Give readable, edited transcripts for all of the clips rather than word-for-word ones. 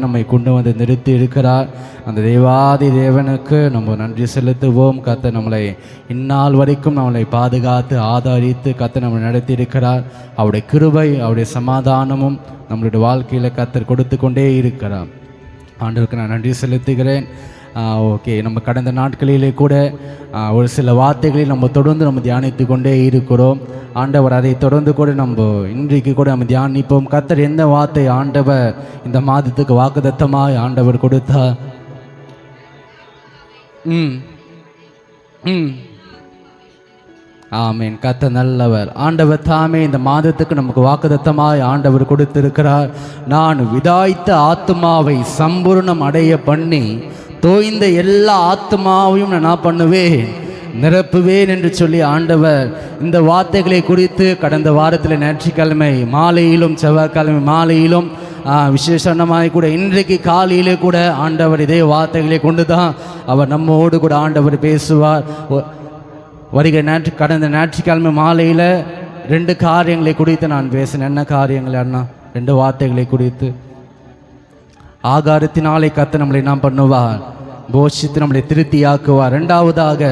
நம்மை கொண்டு வந்து நிறுத்தி இருக்கிறார். அந்த தேவாதி தேவனுக்கு நம்ம நன்றி செலுத்துவோம். கர்த்தர் நம்மளை இந்நாள் வரைக்கும் நம்மளை பாதுகாத்து ஆதரித்து கர்த்தர் நம்மளை நடத்தி இருக்கிறார். அவருடைய கிருபை அவருடைய சமாதானமும் நம்மளுடைய வாழ்க்கையில் கர்த்தர் கொடுத்து கொண்டே இருக்கிறார். ஆண்டவருக்கு நான் நன்றி செலுத்துகிறேன். ஓகே, நம்ம கடந்த நாட்களிலே கூட ஒரு சில வார்த்தைகளை நம்ம தொடர்ந்து நம்ம தியானித்து கொண்டே இருக்கிறோம். ஆண்டவர் அதை தொடர்ந்து கூட நம்ம இன்றைக்கு கூட நம்ம தியானிப்போம். கர்த்தர் எந்த வார்த்தை ஆண்டவர் இந்த மாதத்துக்கு வாக்குத்தத்தமாய் ஆண்டவர் கொடுத்தா? ஆமேன். கர்த்தர் நல்லவர். ஆண்டவர் தாமே இந்த மாதத்துக்கு நமக்கு வாக்குத்தத்தமாய் ஆண்டவர் கொடுத்திருக்கிறார். நான் விதாய்த்த ஆத்மாவை சம்பூர்ணம் அடைய பண்ணி தோய்ந்த எல்லா ஆத்மாவையும் நான் பண்ணுவேன், நிரப்புவேன் என்று சொல்லி ஆண்டவர் இந்த வார்த்தைகளை குறித்து கடந்த வாரத்தில் ஞாயிற்றுக்கிழமை மாலையிலும் செவ்வாய்க்கிழமை மாலையிலும் விசேஷமாய் கூட இன்றைக்கு காலையிலே கூட ஆண்டவர் இதே வார்த்தைகளை கொண்டு தான் அவர் நம்மோடு கூட ஆண்டவர் பேசுவார். கடந்த ஞாயிற்றுக்கிழமை மாலையில் 2 காரியங்களை குறித்து நான் பேசினேன். என்ன காரியங்கள் அண்ணா? 2 வார்த்தைகளை குறித்து. ஆகாரத்தினாலே கர்த்தர் நம்மளை என்ன பண்ணுவார்? போஷித்து நம்மளை திருப்தியாக்குவார். 2வதாக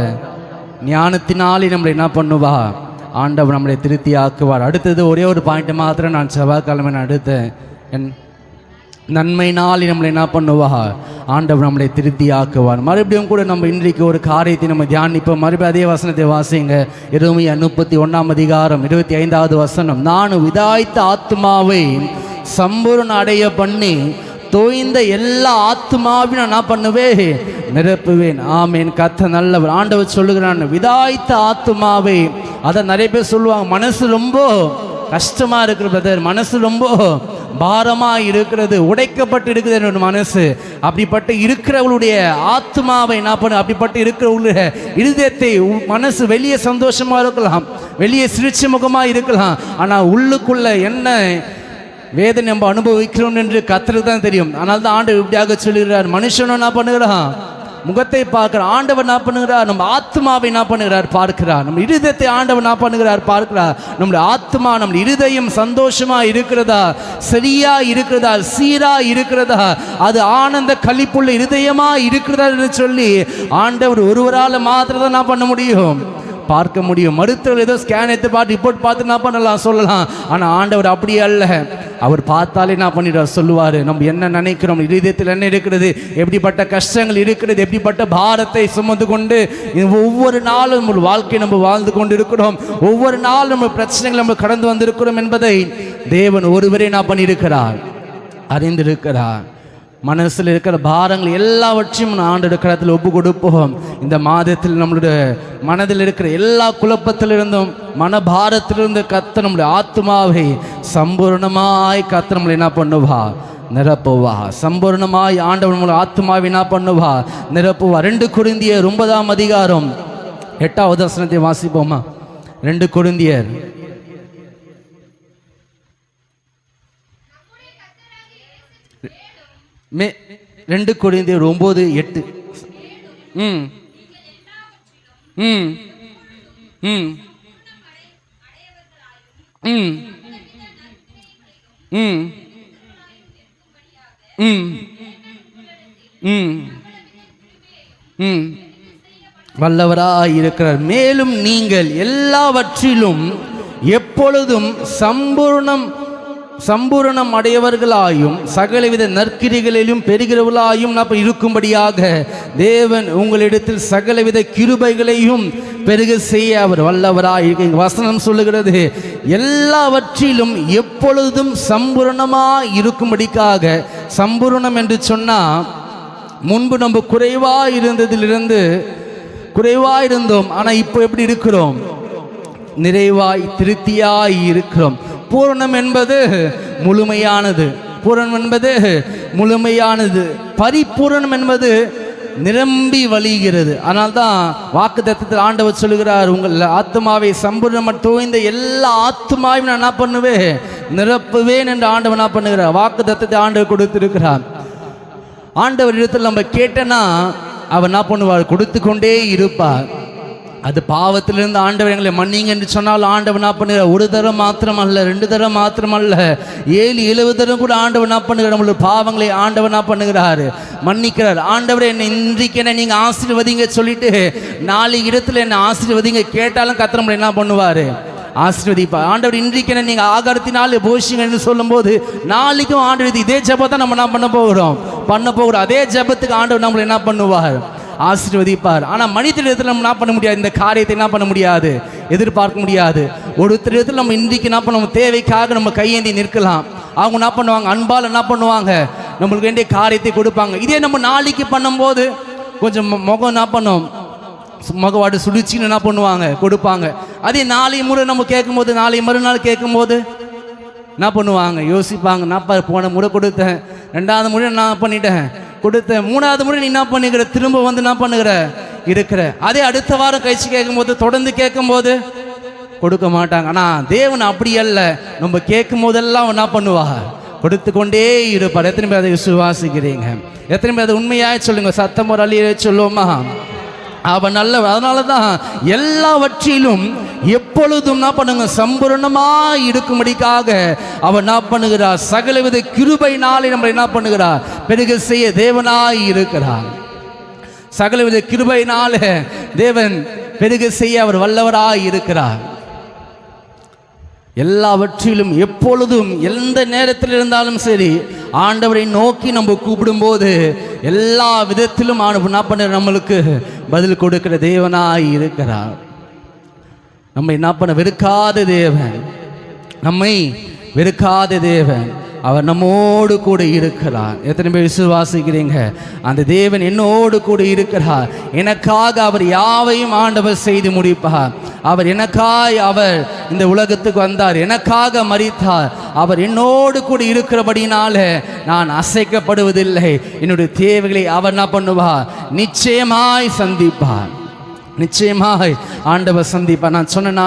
ஞானத்தினாலே நம்மளை என்ன பண்ணுவார்? ஆண்டவர் நம்மளை திருப்தியாக்குவார். அடுத்தது ஒரே ஒரு பாயிண்ட் மாத்திரம் நான் செவ்வாய்க்கிழமை அடுத்தேன். என் நன்மையினாலே நம்மளை என்ன பண்ணுவார்? ஆண்டவர் நம்மளை திருப்தியாக்குவார். மறுபடியும் கூட நம்ம இன்றைக்கு ஒரு காரியத்தை நம்ம தியானிப்போம். மறுபடியும் அதே வசனத்தை வாசிங்க. எரேமியா 31 அதிகாரம் 25வது வசனம். நான் விதாய்த்த ஆத்மாவை சம்பூர்ண அடைய பண்ணி தோய்ந்த எல்லா ஆத்மாவையும் நான் என்ன பண்ணுவேன்? நிரப்புவேன். ஆமேன். கர்த்தர் நல்லவர். ஆண்டவர் சொல்லுகிறான் விதாய்த்த ஆத்மாவை. அதை நிறைய பேர் சொல்லுவாங்க, மனசு ரொம்ப கஷ்டமா இருக்கிற பிரதர், மனசு ரொம்ப பாரமா இருக்கிறது, உடைக்கப்பட்டு இருக்குது என்னோட மனசு. அப்படிப்பட்ட இருக்கிறவளுடைய ஆத்மாவை என்ன பண்ணு? அப்படிப்பட்ட இருக்கிறவளுடைய இருதயத்தை, மனசு வெளியே சந்தோஷமா இருக்கலாம், வெளியே சிரிச்சு முகமா இருக்கலாம், ஆனா உள்ளுக்குள்ள என்ன வேதனை நம்ம அனுபவிக்கிறோம் என்று கர்த்தருக்கு தான் தெரியும். அதனால தான் ஆண்டவர் இப்படியாக சொல்லுகிறார். மனுஷனும் என்ன பண்ணுகிறான்? முகத்தை பார்க்கிறார். ஆண்டவர் என்ன பண்ணுகிறார்? நம்ம ஆத்மாவை என்ன பண்ணுகிறார்? பார்க்கிறார். நம்ம இருதயத்தை ஆண்டவர் என்ன பண்ணுகிறார்? பார்க்கிறார். நம்முடைய ஆத்மா, நம்முடைய இருதயம் சந்தோஷமா இருக்கிறதா, சரியா இருக்கிறதா, சீரா இருக்கிறதா, அது ஆனந்த களிப்புள்ள இருதயமா இருக்கிறதா என்று சொல்லி ஆண்டவர் ஒருவரால் மாத்திரம் தான் என்ன பண்ண முடியும்? பார்க்க முடியும். மருத்துவர் ஏதோ ஸ்கேன் எடுத்து பார்த்து ரிப்போர்ட் பார்த்து என்ன பண்ணலாம், சொல்லலாம். ஆனால் ஆண்டவர் அப்படியே அல்ல. அவர் பார்த்தாலே என்ன பண்ணிடுவார்? சொல்லுவார். நம்ம என்ன நினைக்கிறோம், இதயத்தில் என்ன இருக்கிறது, எப்படிப்பட்ட கஷ்டங்கள் இருக்கிறது, எப்படிப்பட்ட பாரத்தை சுமந்து கொண்டு ஒவ்வொரு நாளும் நம்ம வாழ்க்கை நம்ம வாழ்ந்து கொண்டு இருக்கிறோம், ஒவ்வொரு நாளும் நம்ம பிரச்சனைகள் நம்ம கடந்து வந்திருக்கிறோம் என்பதை தேவன் ஒருவரே என்ன பண்ணியிருக்கிறார்? அறிந்திருக்கிறார். மனசில் இருக்கிற பாரங்கள் எல்லாவற்றையும் ஆண்டோட கரத்தில் ஒப்பு கொடுப்போம். இந்த மாதத்தில் நம்மளுடைய மனதில் இருக்கிற எல்லா குழப்பத்திலிருந்தும் மனபாரத்திலிருந்து கர்த்தர் நம்முடைய ஆத்மாவை சம்பூர்ணமாய் கர்த்தர் நம்மளை என்ன பண்ணுவா? நிரப்புவா. சம்பூர்ணமாய் ஆண்டவர் நம்மளுடைய ஆத்மாவை என்ன பண்ணுவா? நிரப்புவா. 2 கொரிந்தியர் 9 அதிகாரம் 8வது வசனத்தை வாசிப்போமா? 2 கொரிந்தியர் 2 கொரிந்தியர் 9:8. வல்லவராய் இருக்கிறார். மேலும் நீங்கள் எல்லாவற்றிலும் எப்பொழுதும் சம்பூரணம் அடையவர்களாயும் சகலவித நற்கிரிகளிலும் பெறுகிறவர்களாயும் இருக்கும்படியாக தேவன் உங்களிடத்தில் சகலவித கிருபைகளையும் பெருக செய்ய அவர் வல்லவராய். வசனம் சொல்லுகிறது, எல்லாவற்றிலும் எப்பொழுதும் சம்பூரணமாய் இருக்கும்படிக்காக. சம்பூரணம் என்று சொன்னா, முன்பு நம்ம குறைவாய் இருந்தோம், ஆனால் இப்போ எப்படி இருக்கிறோம்? நிறைவாய் திருப்தியாய் இருக்கிறோம். பூரணம் என்பது முழுமையானது. பூரணம் என்பது முழுமையானது. பரிபூரணம் என்பது நிரம்பி வழிகிறது. ஆனால் தான் வாக்குத்தத்தத்தில் ஆண்டவர் சொல்லுகிறார், உங்கள் ஆத்மாவை சம்பூர்ணமாக தோய்ந்த எல்லா ஆத்மாவையும் நான் என்ன பண்ணுவேன்? நிரப்புவேன் என்று ஆண்டவர் என்ன பண்ணுகிறார்? வாக்குத்தத்தத்தை ஆண்டவர் கொடுத்திருக்கிறார். ஆண்டவர் இடத்தில் நம்ம கேட்டனா அவர் என்ன பண்ணுவார்? கொடுத்து கொண்டே இருப்பார். அது பாவத்திலிருந்து ஆண்டவர் எங்களை மன்னிங்க என்று சொன்னால் ஆண்டவர் என்ன பண்ணுகிறார்? ஒரு தரம் மாத்திரம் அல்ல, 2 தரம் மாத்திரம் அல்ல, 7-7 தரம் கூட ஆண்டவர் என்ன பண்ணுகிறார்? நம்மளுடைய பாவங்களை ஆண்டவர் என்ன பண்ணுகிறார்? மன்னிக்கிறார். ஆண்டவர் என்னை இன்றைக்கு என்ன நீங்கள் ஆசீர்வதிங்க சொல்லிட்டு 4 இடத்துல என்னை ஆசீர்வதிங்க கேட்டாலும் கர்த்தர் நம்மளை என்ன பண்ணுவார்? ஆசீர்வதிப்பார். ஆண்டவர் இன்றைக்கு என்ன நீங்கள் ஆகாரத்தினாலே போஷிங்கன்னு சொல்லும்போது நாளைக்கும் ஆண்டவர் இதே ஜெபத்தை நம்ம என்ன பண்ண போகிறோம். அதே ஜெபத்துக்கு ஆண்டவர் நம்மளை என்ன பண்ணுவார்? ஆசீர்வதிப்பார். ஆனால் மனிதரிடத்தில் நம்ம என்ன பண்ண முடியாது? இந்த காரியத்தை என்ன பண்ண முடியாது? எதிர்பார்க்க முடியாது. ஒருத்தரிடத்தில் நம்ம இன்றைக்கு என்ன பண்ணுவோம்? தேவைக்காக நம்ம கையேந்தி நிற்கலாம். அவங்க என்ன பண்ணுவாங்க? அன்பால் என்ன பண்ணுவாங்க? நம்மளுக்கு வேண்டிய காரியத்தை கொடுப்பாங்க. இதே நம்ம நாளைக்கு பண்ணும்போது கொஞ்சம் முகம் என்ன பண்ணும்? முகவாடு சுடிச்சின்னு என்ன பண்ணுவாங்க? கொடுப்பாங்க. அதே 4 முறை நம்ம கேட்கும்போது, 4 மறுநாள் கேட்கும்போது என்ன பண்ணுவாங்க? யோசிப்பாங்க. நான் போன முறை கொடுத்தேன், 2வது முறை நான் பண்ணிட்டேன், கொடுத்தேன், 3வது முறை நீ என்ன பண்ணுகிற? திரும்ப வந்து என்ன பண்ணுகிற? இருக்கிற. அதே அடுத்த வாரம் கழிச்சு கேட்கும்போது, தொடர்ந்து கேட்கும்போது கொடுக்க மாட்டாங்க. ஆனால் தேவன் அப்படி அல்ல. நம்ம கேட்கும் போதெல்லாம் என்ன பண்ணுவா? கொடுத்து கொண்டே இருப்பார். எத்தனை பேர் அதை விசுவாசிக்கிறீங்க? எத்தனை பேர் அதை உண்மையாக சொல்லுங்க? சத்தம் ஒரு அழிய சொல்லுவோமா? அவன் நல்ல. அதனால தான் எல்லாவற்றிலும் எப்பொழுதும் என்ன பண்ணுங்க? சம்பூர்ணமாய் இருக்கும்படிக்காக அவன் என்ன பண்ணுகிறார்? சகலவித கிருபையினாலே நம்மளை என்ன பண்ணுகிறார்? பெருக செய்ய தேவனாய் இருக்கிறார். சகலவித கிருபையினாலே தேவன் பெருக செய்ய அவர் வல்லவராய் இருக்கிறார். எல்லாவற்றிலும் எப்பொழுதும் எந்த நேரத்தில் இருந்தாலும் சரி ஆண்டவரை நோக்கி நம்ம கூப்பிடும்போது எல்லா விதத்திலும் என்ன பண்ண நம்மளுக்கு பதில் கொடுக்கிற தேவனாய் இருக்கிறார். நம்ம என்ன பண்ண வெறுக்காத தேவன், நம்மை வெறுக்காத தேவன். அவர் நம்மோடு கூட இருக்கிறார். எத்தனை பேர் விசுவாசிக்கிறீங்க? அந்த தேவன் என்னோடு கூட இருக்கிறார். எனக்காக அவர் யாவையும் ஆண்டவர் செய்து முடிப்பார். அவர் எனக்காய் அவர் இந்த உலகத்துக்கு வந்தார், எனக்காக மரித்தார். அவர் என்னோடு கூட இருக்கிறபடினால நான் அசைக்கப்படுவதில்லை. என்னுடைய தேவைகளை அவர் என்ன பண்ணுவார்? நிச்சயமாய் சந்திப்பார். நிச்சயமாக ஆண்டவர் சந்திப்பார். நான் சொன்னேன்,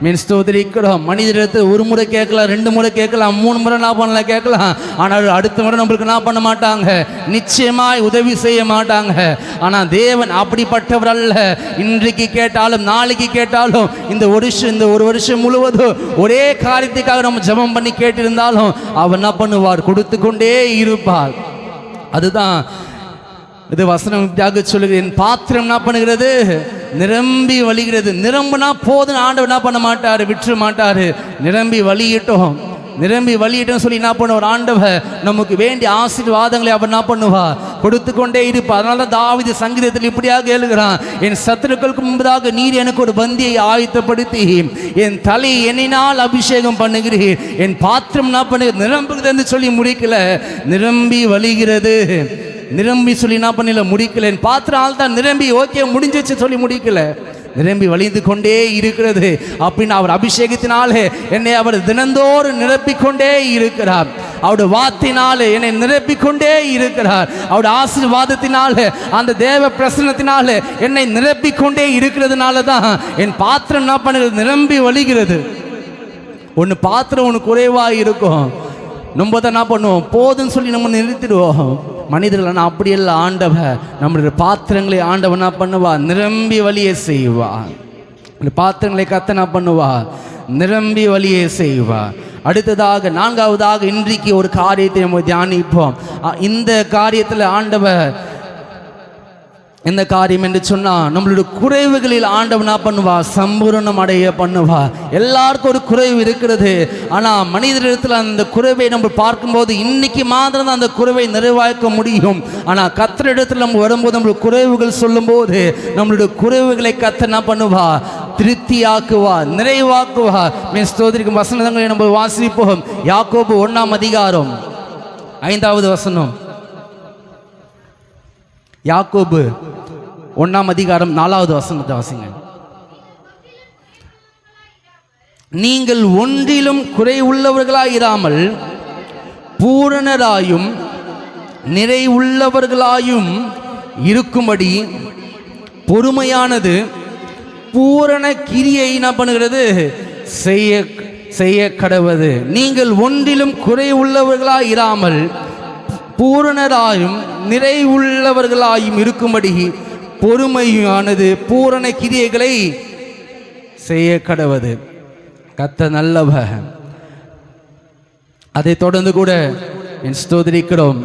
நான் ஸ்தோத்திரிக்கிறோம். மனிதரிடத்தில் ஒரு முறை கேட்கலாம், 2 முறை கேட்கலாம், 3 முறை நான் பண்ணல கேட்கலாம். ஆனால் அடுத்த முறை நம்மளுக்கு என்ன பண்ண மாட்டாங்க? நிச்சயமாய் உதவி செய்ய மாட்டாங்க. ஆனால் தேவன் அப்படிப்பட்டவர் அல்ல. இன்றைக்கு கேட்டாலும் நாளைக்கு கேட்டாலும் இந்த ஒரு வருஷம் முழுவதும் ஒரே காரியத்துக்காக நம்ம ஜெபம் பண்ணி கேட்டிருந்தாலும் அவர் என்ன பண்ணுவார்? கொடுத்து கொண்டே இருப்பார். அதுதான் இது வசனம் இப்படியாக சொல்லுகிறது. என் பாத்திரம் என்ன பண்ணுகிறது? நிரம்பி வழிகிறது. நிரம்புனா போதும் ஆண்டவர் என்ன பண்ண மாட்டார்? விற்று மாட்டார். நிரம்பி வழியிட்டோம் சொல்லி என்ன பண்ணுவார்? ஆண்டவர் நமக்கு வேண்டிய ஆசீர்வாதங்களை அவர் என்ன பண்ணுவார்? கொடுத்து கொண்டே இருப்பார். அதனால தான் தாவீது சங்கீதத்தில் இப்படியாக எழுதுகிறான், என் சத்துருக்களுக்கு முன்பதாக நீர் எனக்கு ஒரு பந்தியை ஆயத்தப்படுத்தி என் தலை எண்ணினால் அபிஷேகம் பண்ணுகிறீர். என் பாத்திரம் என்ன பண்ணுகிறது? நிரம்புகிறது என்று சொல்லி முடிக்கல, நிரம்பி வழிகிறது. நிரம்பி சொல்லி என்ன பண்ணல முடிக்கல. என் பாத்திரம் தான் நிரம்பி ஓகே முடிஞ்சிச்சு சொல்லி முடிக்கல, நிரம்பி வழிந்து கொண்டே இருக்கிறது. அப்படின்னு அவர் அபிஷேகத்தினாலே என்னை அவர் தினந்தோறும் நிரப்பிக்கொண்டே இருக்கிறார். அவருடைய வார்த்தையினாலே என்னை நிரப்பிக்கொண்டே இருக்கிறார். அவருடைய ஆசீர்வாதத்தினாலே அந்த தேவ பிரசன்னத்தினாலே என்னை நிரப்பிக்கொண்டே இருக்கிறதுனால தான் என் பாத்திரம் என்ன பண்ணுகிறது? நிரம்பி வழிகிறது. ஒன்று பாத்திரம் ஒன்று குறைவாக இருக்கும், நம்ம தான் என்ன பண்ணுவோம்? போதுன்னு சொல்லி நம்ம நிறுத்திடுவோம். மனிதர்கள் அப்படி இல்லை. ஆண்டவர் நம்மளுடைய பாத்திரங்களை ஆண்டவன் என்ன பண்ணுவா? நிரம்பி வழியே செய்வார். பாத்திரங்களை கத்தனா பண்ணுவா? நிரம்பி வழியே செய்வார். அடுத்ததாக 4வதாக இன்றைக்கு ஒரு காரியத்தை நம்ம தியானிப்போம். இந்த காரியத்தில் ஆண்டவர் என்ன காரியம் என்று சொன்னால், நம்மளுடைய குறைவுகளில் ஆண்டவனா பண்ணுவா? சம்பூரணம் அடைய பண்ணுவா. எல்லாருக்கும் ஒரு குறைவு இருக்கிறது. ஆனால் மனிதரிடத்தில் அந்த குறைவை நம்ம பார்க்கும்போது இன்னைக்கு மாத்திரம் தான் அந்த குறைவை நிறைவாக்க முடியும். ஆனால் கர்த்தரிடத்தில் நம்ம வரும்போது நம்மளுடைய குறைவுகள் சொல்லும்போது நம்மளுடைய குறைவுகளை கர்த்தர் என்ன பண்ணுவா? திருப்தியாக்குவா, நிறைவாக்குவா. ஸ்தோத்திரிக்கும் வசனங்களை நம்ம வாசிப்போம். யாக்கோபு 1ஆம் அதிகாரம் 5வது வசனம். யாக்கோபு 1ஆம் அதிகாரம் 4வது வசனத்தை வாசிங்க. நீங்கள் ஒன்றிலும் குறை உள்ளவர்களாயிராமல் பூரணராயும் நிறைவுள்ளவர்களாயும் இருக்கும்படி பொறுமையானது பூரண கிரியை என்ன பண்ணுகிறது? செய்ய கடவது. நீங்கள் ஒன்றிலும் குறை உள்ளவர்களாயிராமல் பூரணராயும் நிறைவுள்ளவர்களாயும் இருக்கும்படி பொறுமையானது பூரண கிரியைகளை செய்ய கடவது. கர்த்தர் நல்லவர். அதை தொடர்ந்து கூட என் ஸ்தோத்திரிக்கிறோம்.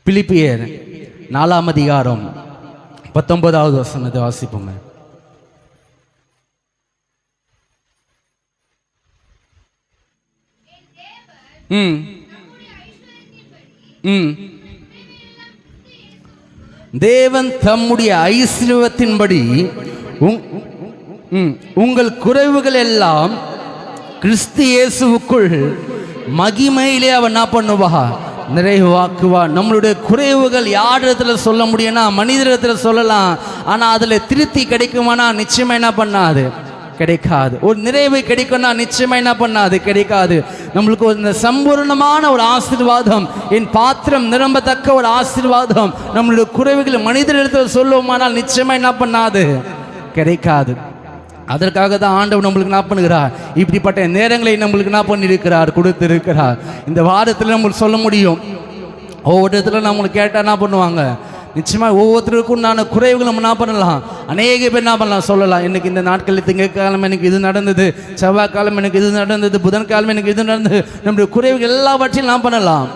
பிலிப்பியர் 4ஆம் அதிகாரம் 19வது வசனத்தை வாசிப்போங்க. தேவன் தம்முடைய ஐஸ்வரியத்தின்படி உங்கள் குறைவுகள் எல்லாம் கிறிஸ்து இயேசுவுக்குள் மகிமையிலே அவன் என்ன பண்ணுவா, நிறைவாக்குவா. நம்மளுடைய குறைவுகள் யாரிடத்துல சொல்ல முடியும்னா மனிதரிடத்துல சொல்லலாம். ஆனால் அதில் திருப்தி கிடைக்குமானா நிச்சயமா என்ன பண்ணாது, கிடைக்காது. ஒரு நிறைவு கிடைக்கும்னா நிச்சயமா என்ன பண்ணாது, கிடைக்காது. நம்மளுக்கு ஒரு சம்பூர்ணமான ஒரு ஆசீர்வாதம், என் பாத்திரம் நிரம்பத்தக்க ஒரு ஆசீர்வாதம் நம்மளுடைய குறைவுகள் மனிதரிடத்தில் சொல்லுவோமானால் நிச்சயமா என்ன பண்ணாது, கிடைக்காது. அதற்காக தான் ஆண்டவர் நம்மளுக்கு என்ன பண்ணுகிறார், இப்படிப்பட்ட நேரங்களை நம்மளுக்கு என்ன பண்ணியிருக்கிறார், கொடுத்திருக்கிறார். இந்த வாரத்தில் நம்மளுக்கு சொல்ல முடியும். ஒவ்வொரு இடத்துல நம்மளுக்கு கேட்டால் என்ன பண்ணுவாங்க, நிச்சயமாக ஒவ்வொருத்தருக்கும் நான் குறைவுகள் நம்ம என்ன பண்ணலாம், அநேக பேர் என்ன பண்ணலாம், சொல்லலாம். எனக்கு இந்த நாட்களில் திங்கட்கிழமை எனக்கு இது நடந்தது, செவ்வாய்க்கிழமை எனக்கு இது நடந்தது, புதன்கிழமை எனக்கு இது நடந்தது. நம்முடைய குறைவுகள் எல்லாவற்றையும் என்ன பண்ணலாம்,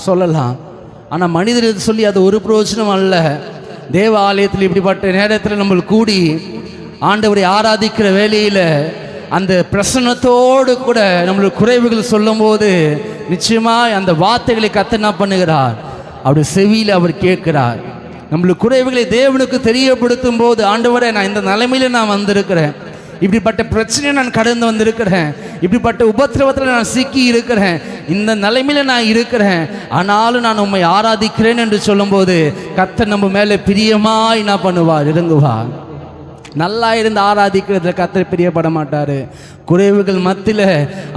சொல்லலாம். ஆனால் மனிதர் இது சொல்லி அது ஒரு பிரயோஜனம் அல்ல. தேவ ஆலயத்தில் இப்படிப்பட்ட நேரத்தில் நம்ம கூடி ஆண்டவரை ஆராதிக்கிற வேளையில் அந்த பிரசன்னத்தோடு கூட நம்மளுடைய குறைவுகள் சொல்லும் போது நிச்சயமாக அந்த வார்த்தைகளை கர்த்தர் என்ன பண்ணுகிறார், அவருடைய செவியில் அவர் கேட்கிறார். நம்மளுடைய குறைவுகளை தேவனுக்கு தெரியப்படுத்தும் போது, ஆண்டவரே நான் இந்த நிலைமையில நான் வந்திருக்கிறேன், இப்படிப்பட்ட பிரச்சனையை நான் கடந்து வந்திருக்கிறேன், இப்படிப்பட்ட உபத்திரவத்தில் நான் சிக்கி இருக்கிறேன், இந்த நிலைமையில நான் இருக்கிறேன், ஆனாலும் நான் உம்மை ஆராதிக்கிறேன் என்று சொல்லும்போது கர்த்தர் நம்ம மேலே பிரியமாய் என்ன பண்ணுவார், இறங்குவார். நல்லா இருந்து ஆராதிக்கிறதுல கர்த்தர் பிரியப்பட மாட்டார். குறைவுகள் மத்தியில்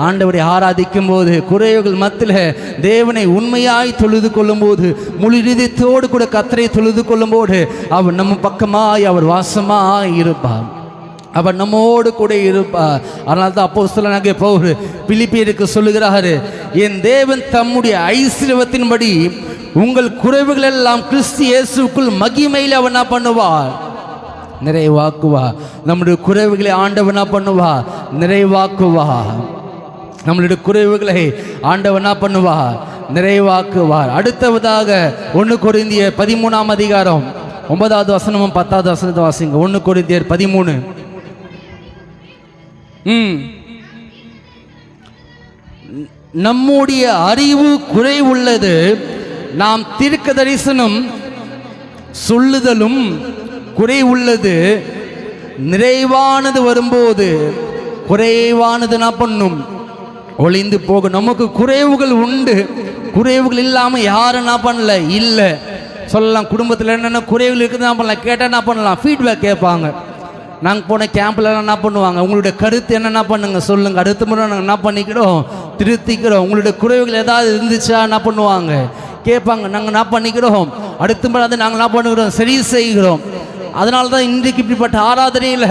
ஆண்டவரை ஆராதிக்கும் போது, குறைவுகள் மத்தியில் தேவனை உண்மையாய் தொழுது கொள்ளும் போது, முழு இதயத்தோடு கூட கர்த்தரை தொழுது கொள்ளும் போது அவர் நம்ம பக்கமாய் அவர் வாசமாய் இருப்பார், அவர் நம்மோடு கூட இருப்பார். அதனால தான் அப்போஸ்தலனாகிய பவுல் பிலிப்பியருக்கு சொல்லுகிறாரு, என் தேவன் தம்முடைய ஐஸ்வரியத்தின்படி உங்கள் குறைவுகள் எல்லாம் கிறிஸ்து இயேசுவுக்குள் மகிமையில் அவர் என்ன பண்ணுவார், நிறைவாக்குவா. நம்முடைய குறைவுகளை ஆண்டவர் என்ன பண்ணுவா, நிறைவாக்குவா. நம்மளுடைய குறைவுகளை ஆண்டவர் என்ன பண்ணுவா, நிறைவாக்குவார். அடுத்ததாக 1 கொரிந்தியர் 13ஆம் அதிகாரம் 9வது வசனமும் 10வது வசனத்தை வாசிங்க. 1 கொரிந்தியர் 13. நம்முடைய அறிவு குறைவுள்ளது, நாம் தீர்க்க தரிசனம் சொல்லுதலும் குறை உள்ளது, நிறைவானது வரும்போது குறைவானது என்ன பண்ணும், ஒளிந்து போகும். நமக்கு குறைவுகள் உண்டு, குறைவுகள் இல்லாமல் யாரும் என்ன பண்ணல, இல்லை சொல்லலாம். குடும்பத்தில் என்னென்ன குறைவுகள் இருக்குது என்ன பண்ணலாம், கேட்டால் என்ன பண்ணலாம், ஃபீட்பேக் கேட்பாங்க. நாங்கள் போன கேம்பில் என்ன பண்ணுவாங்க, உங்களுடைய கருத்து என்னென்ன பண்ணுங்க சொல்லுங்கள், அடுத்த முறை நாங்கள் என்ன பண்ணிக்கிறோம், திருத்திக்கிறோம். உங்களுடைய குறைவுகள் ஏதாவது இருந்துச்சா என்ன பண்ணுவாங்க, கேட்பாங்க. நாங்கள் என்ன பண்ணிக்கிறோம், அடுத்த முறை அதை நாங்கள் என்ன பண்ணுகிறோம், சரி செய்கிறோம். அதனால தான் இன்றைக்கு இப்படிப்பட்ட ஆராதனையில்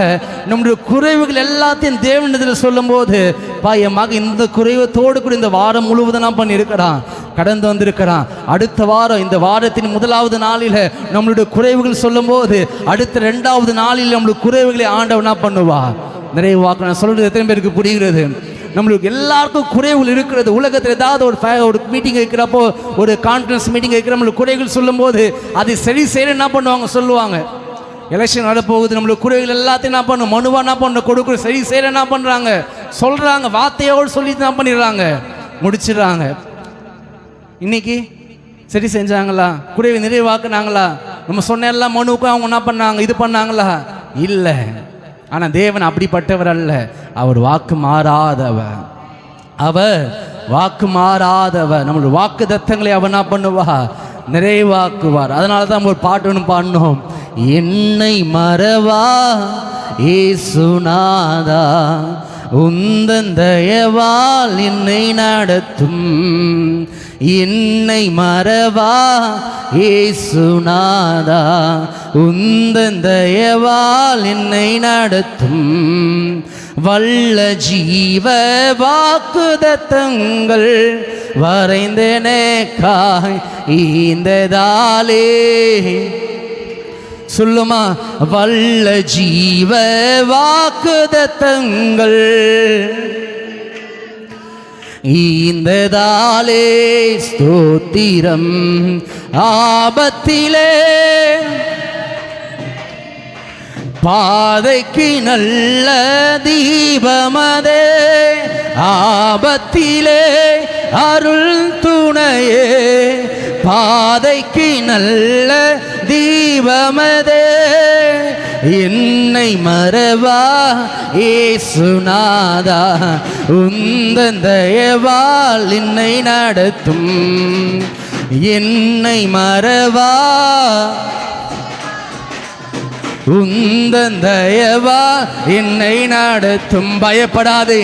நம்முடைய குறைவுகள் எல்லாத்தையும் தேவனிடத்தில் சொல்லும் போது, என் மக இந்த குறைவத்தோடு கூட இந்த வாரம் முழுவதும் நான் பண்ணியிருக்கிறான், கடந்து வந்திருக்கிறான். அடுத்த வாரம் இந்த வாரத்தின் 1வது நாளில் நம்மளுடைய குறைவுகள் சொல்லும் போது, அடுத்த 2வது நாளில் நம்மளுடைய குறைவுகளை ஆண்டவன் என்ன பண்ணுவா, நிறைவாக்க. நான் சொல்கிறது எத்தனை பேருக்கு புரிகிறது? நம்மளுக்கு எல்லாருக்கும் குறைவுகள் இருக்கிறது. உலகத்தில் ஏதாவது ஒரு மீட்டிங் வைக்கிறப்போ, ஒரு கான்ஃபரன்ஸ் மீட்டிங் வைக்கிற நம்மளுக்கு குறைகள் சொல்லும் போது அதை சரி செய்ய என்ன பண்ணுவாங்க, சொல்லுவாங்க. எலெக்ஷன் நடப்போகுது, நம்மளுக்கு குறைகள் எல்லாத்தையும் என்ன பண்ணும், மனுவா என்ன பண்ண கொடுக்குற, சரி செய்ய என்ன பண்ணுறாங்க, சொல்கிறாங்க, வார்த்தையோடு சொல்லி என்ன பண்ணிடுறாங்க, முடிச்சிடுறாங்க. இன்னைக்கு சரி செஞ்சாங்களா, குறைவை நிறைவாக்குனாங்களா, நம்ம சொன்ன எல்லாம் மனுவுக்கும் அவங்க என்ன பண்ணாங்க, இது பண்ணாங்களா, இல்லை. ஆனால் தேவன் அப்படிப்பட்டவர் அல்ல, அவர் வாக்கு மாறாதவர், அவர் வாக்கு மாறாதவர். நம்மளுடைய வாக்கு தத்தங்களை அவர் என்ன பண்ணுவா, நிறைவாக்குவார். அதனால தான் நம்ம ஒரு பாட்டு ஒன்று பாடினோம், என்னை மறவா ஏசுநாதா, உந்தன் தயவால் என்னை நடத்தும், என்னை மறவா ஏசுநாதா, உந்தன் தயவால் என்னை நடத்தும், வல்ல ஜீவ வாக்குதத்தங்கள் வரைந்தனக்காய் ஈந்ததாலே. சொல்லுமா, வல்ல ஜீவ வாக்குதத்தங்கள் ஈந்ததாலே ஸ்தோத்திரம். ஆபத்திலே பாதைக்கு நல்ல தீபமதே, ஆபத்திலே அருள் துணையே, பாதைக்கு நல்ல தீபமதே. என்னை மறவா ஏசுநாதா, உந்தன் தயவால் என்னை நடத்தும். என்னை மறவா உந்தன் தயவா என்னை நடத்தும். பயப்படாதே,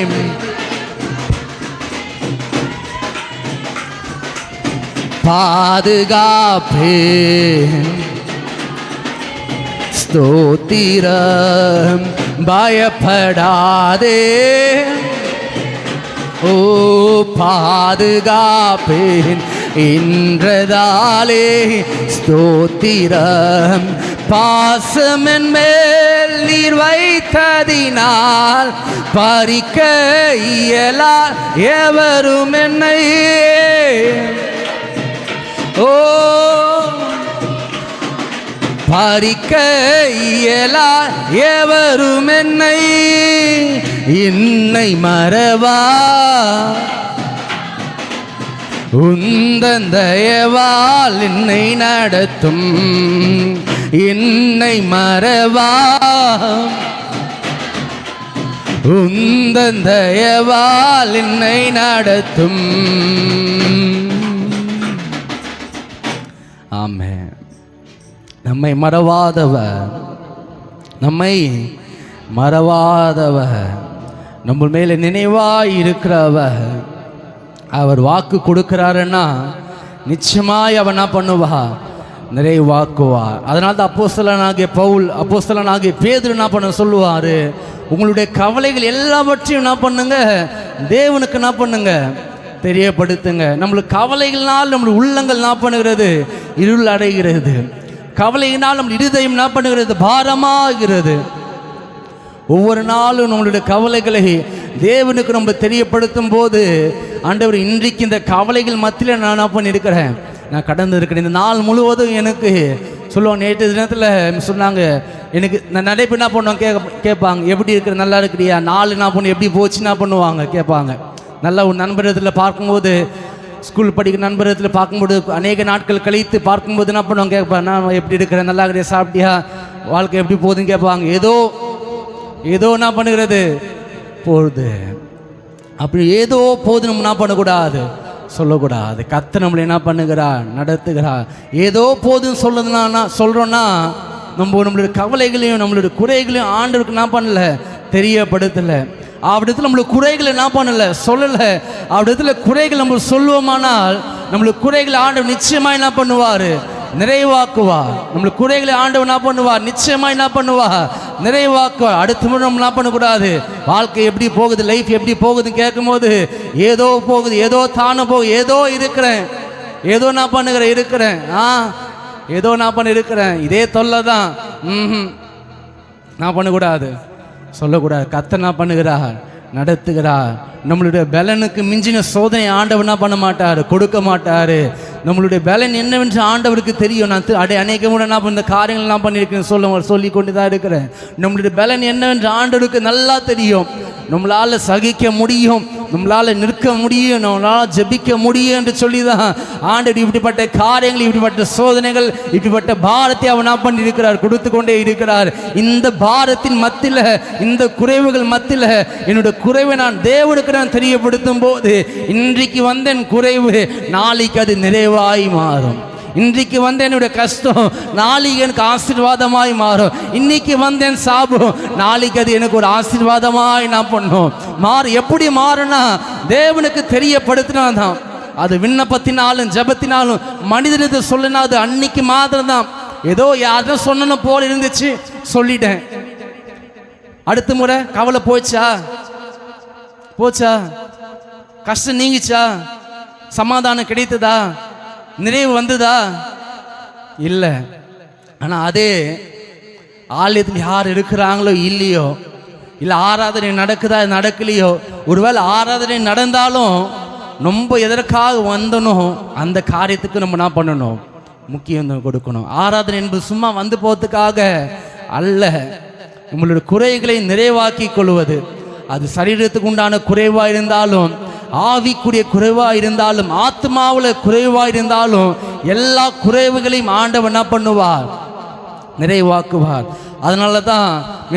பாதுகாப்பே ஸ்தோத்திரம். பயப்படாதே, ஓ பாதுகாப்பேன் என்றதாலே ஸ்தோத்திரம். பாசமென் மேல் நீர் வைத்ததினால் பறிக்க இயலா எவரும் என்னை. ஓ பறிக்க இயலா எவரும் என்னை. என்னை மறவா உந்தன் தயவால் என்னை நடத்தும். என்னை மறவா உந்தன் தயவால் என்னை நடத்தும். ஆமென். நம்மை மறவாதவர், நம்மை மறவாதவர், நம்ம மேல நினைவாய் இருக்கிறவர். அவர் வாக்கு கொடுக்கிறாருன்னா நிச்சயமாய் அவர் என்ன பண்ணுவா, நிறைவாக்குவார். அதனால தான் அப்போஸ்தலனாகிய பவுல், அப்போஸ்தலனாகிய பேதுரு என்ன பண்ண சொல்லுவார், உங்களுடைய கவலைகள் எல்லாவற்றையும் என்ன பண்ணுங்க, தேவனுக்கு என்ன பண்ணுங்க, தெரியப்படுத்துங்க. நம்மளுக்கு கவலைகள்னால் நம்மளுடைய உள்ளங்கள் என்ன பண்ணுகிறது, இருள் அடைகிறது. கவலையினால் நம்ம இருதயம் என்ன பண்ணுகிறது, பாரமாகிறது. ஒவ்வொரு நாளும் நம்மளுடைய கவலைகளை தேவனுக்கு நம்ம தெரியப்படுத்தும் போது, ஆண்டவர் இன்றைக்கு இந்த கவலைகள் மத்தியில் நான் என்ன பண்ணியிருக்கிறேன், நான் கடந்து இருக்கிறேன். இந்த நாள் முழுவதும் எனக்கு சொல்லுவாங்க. நேற்று தினத்தில் சொன்னாங்க, எனக்கு நான் நிறைய பேர் என்ன பண்ணுவாங்க, கேட்பாங்க எப்படி இருக்கிற, நல்லா இருக்கிறியா, நாலு என்ன பண்ணு, எப்படி போச்சு என்ன பண்ணுவாங்க கேட்பாங்க. நல்லா ஒரு நண்பரத்தில் பார்க்கும்போது, ஸ்கூல் படிக்கிற நண்பரத்தில் பார்க்கும்போது, அநேக நாட்கள் கழித்து பார்க்கும்போது என்ன பண்ணுவாங்க, கேட்பாங்க, நான் எப்படி இருக்கிறேன், நல்லா இருக்கிறியா, சாப்பிட்டியா, வாழ்க்கை எப்படி போகுதுன்னு கேட்பாங்க. ஏதோ என்ன பண்ணுகிறது போகுது. அப்படி ஏதோ போது நம்ம என்ன பண்ணக்கூடாது, சொல்லக்கூடாது. கர்த்தர் நம்மளை என்ன பண்ணுகிறார், நடத்துகிறார். ஏதோ போதுன்னு சொல்கிறோன்னா நம்மளுடைய கவலைகளையும் நம்மளுடைய குறைகளையும் ஆண்டவருக்கு என்ன பண்ணல, தெரியப்படுத்தலை. அவரிடத்துல நம்மளுக்கு குறைகளை என்ன பண்ணலை, சொல்லலை. அவரிடத்துல குறைகள் நம்ம சொல்லுவோமானால் நம்மளுக்கு குறைகளை ஆண்டவர் நிச்சயமாக என்ன பண்ணுவார், நிறைவாக்குவார். நம்மளுக்கு குறைகளை ஆண்டவர் என்ன பண்ணுவார், நிச்சயமாக என்ன பண்ணுவார், நிறைவாக்குவார். அடுத்த முறை நம்ம என்ன பண்ணக்கூடாது, வாழ்க்கை எப்படி போகுது, லைஃப் எப்படி போகுதுன்னு கேட்கும்போது ஏதோ போகுது, ஏதோ தானே போகுது, ஏதோ இருக்கிறேன், ஏதோ நான் பண்ணுகிறேன் இருக்கிறேன், ஏதோ நான் பண்ண இருக்கிறேன், இதே தொல்லை தான், நான் பண்ணக்கூடாது, சொல்லக்கூடாது. கர்த்தர் என்ன பண்ணுகிறார், நடத்துகிறார். நம்மளுடைய பலனுக்கு மிஞ்சின சோதனை ஆண்டவர் என்ன பண்ண மாட்டார், கொடுக்க மாட்டார். நம்மளுடைய பலன் என்னவென்று ஆண்டவருக்கு தெரியும். நான் அநேக முறை நான் இந்த காரியங்கள்லாம் பண்ணியிருக்கேன், சொல்லி கொண்டு தான் இருக்கிறேன். நம்மளுடைய பலன் என்னவென்று ஆண்டவருக்கு நல்லா தெரியும். நம்மளால் சகிக்க முடியும், நம்மளால் நிற்க முடியும், நம்மளால் ஜெபிக்க முடியும் என்று சொல்லி தான் ஆண்டவர் இப்படிப்பட்ட காரியங்கள், இப்படிப்பட்ட சோதனைகள், இப்படிப்பட்ட பாரத்தை அவர் என்ன பண்ணியிருக்கிறார், கொடுத்து கொண்டே இருக்கிறார். இந்த பாரத்தின் மத்தியில், இந்த குறைவுகள் மத்தியில் என்னுடைய குறைவை நான் தேவனுக்கு நான் தெரியப்படுத்தும் போது, இன்றைக்கு வந்த என் குறைவு நாளைக்கு அது நிறைவாய் மாறும். இன்றைக்கு வந்த என்னுடைய கஷ்டம் நாளைக்கு எனக்கு ஆசீர்வாதமாய் மாறும். இன்னைக்கு வந்தேன் சாபம் நாளைக்கு அது எனக்கு ஒரு ஆசீர்வாதமாய் நான் பண்ணும் எப்படி மாறுனா தேவனுக்கு தெரியப்படுத்தினா தான். அது விண்ணப்பத்தினாலும் ஜபத்தினாலும் மனிதனுக்கு சொல்லினா அது அன்னைக்கு மாத்திரம் தான். ஏதோ யாரும் சொன்ன போல இருந்துச்சு, சொல்லிட்டேன். அடுத்த முறை கவலை போச்சா? கஷ்டம் நீங்கிச்சா? சமாதானம் கிடைத்ததா? நிறைவு வந்ததா? இல்லை. ஆனால் அதே ஆலயத்தில் யார் இருக்கிறாங்களோ இல்லையோ, இல்லை ஆராதனை நடக்குதா நடக்கலையோ, ஒருவேளை ஆராதனை நடந்தாலும் ரொம்ப எதற்காக வந்தனோ அந்த காரியத்துக்கு நம்ம என்ன பண்ணணும்? முக்கியம் கொடுக்கணும். ஆராதனை என்பது சும்மா வந்து போகிறதுக்காக அல்ல, உங்களுடைய குறைகளை நிறைவாக்கி கொள்வது. அது சரீரத்துக்கு உண்டான குறைவாக இருந்தாலும், ஆவிக்குரிய குறைவாக இருந்தாலும், ஆத்மாவில் குறைவாக இருந்தாலும், எல்லா குறைவுகளையும் ஆண்டவர் என்ன பண்ணுவார்? நிறைவாக்குவார். அதனால தான்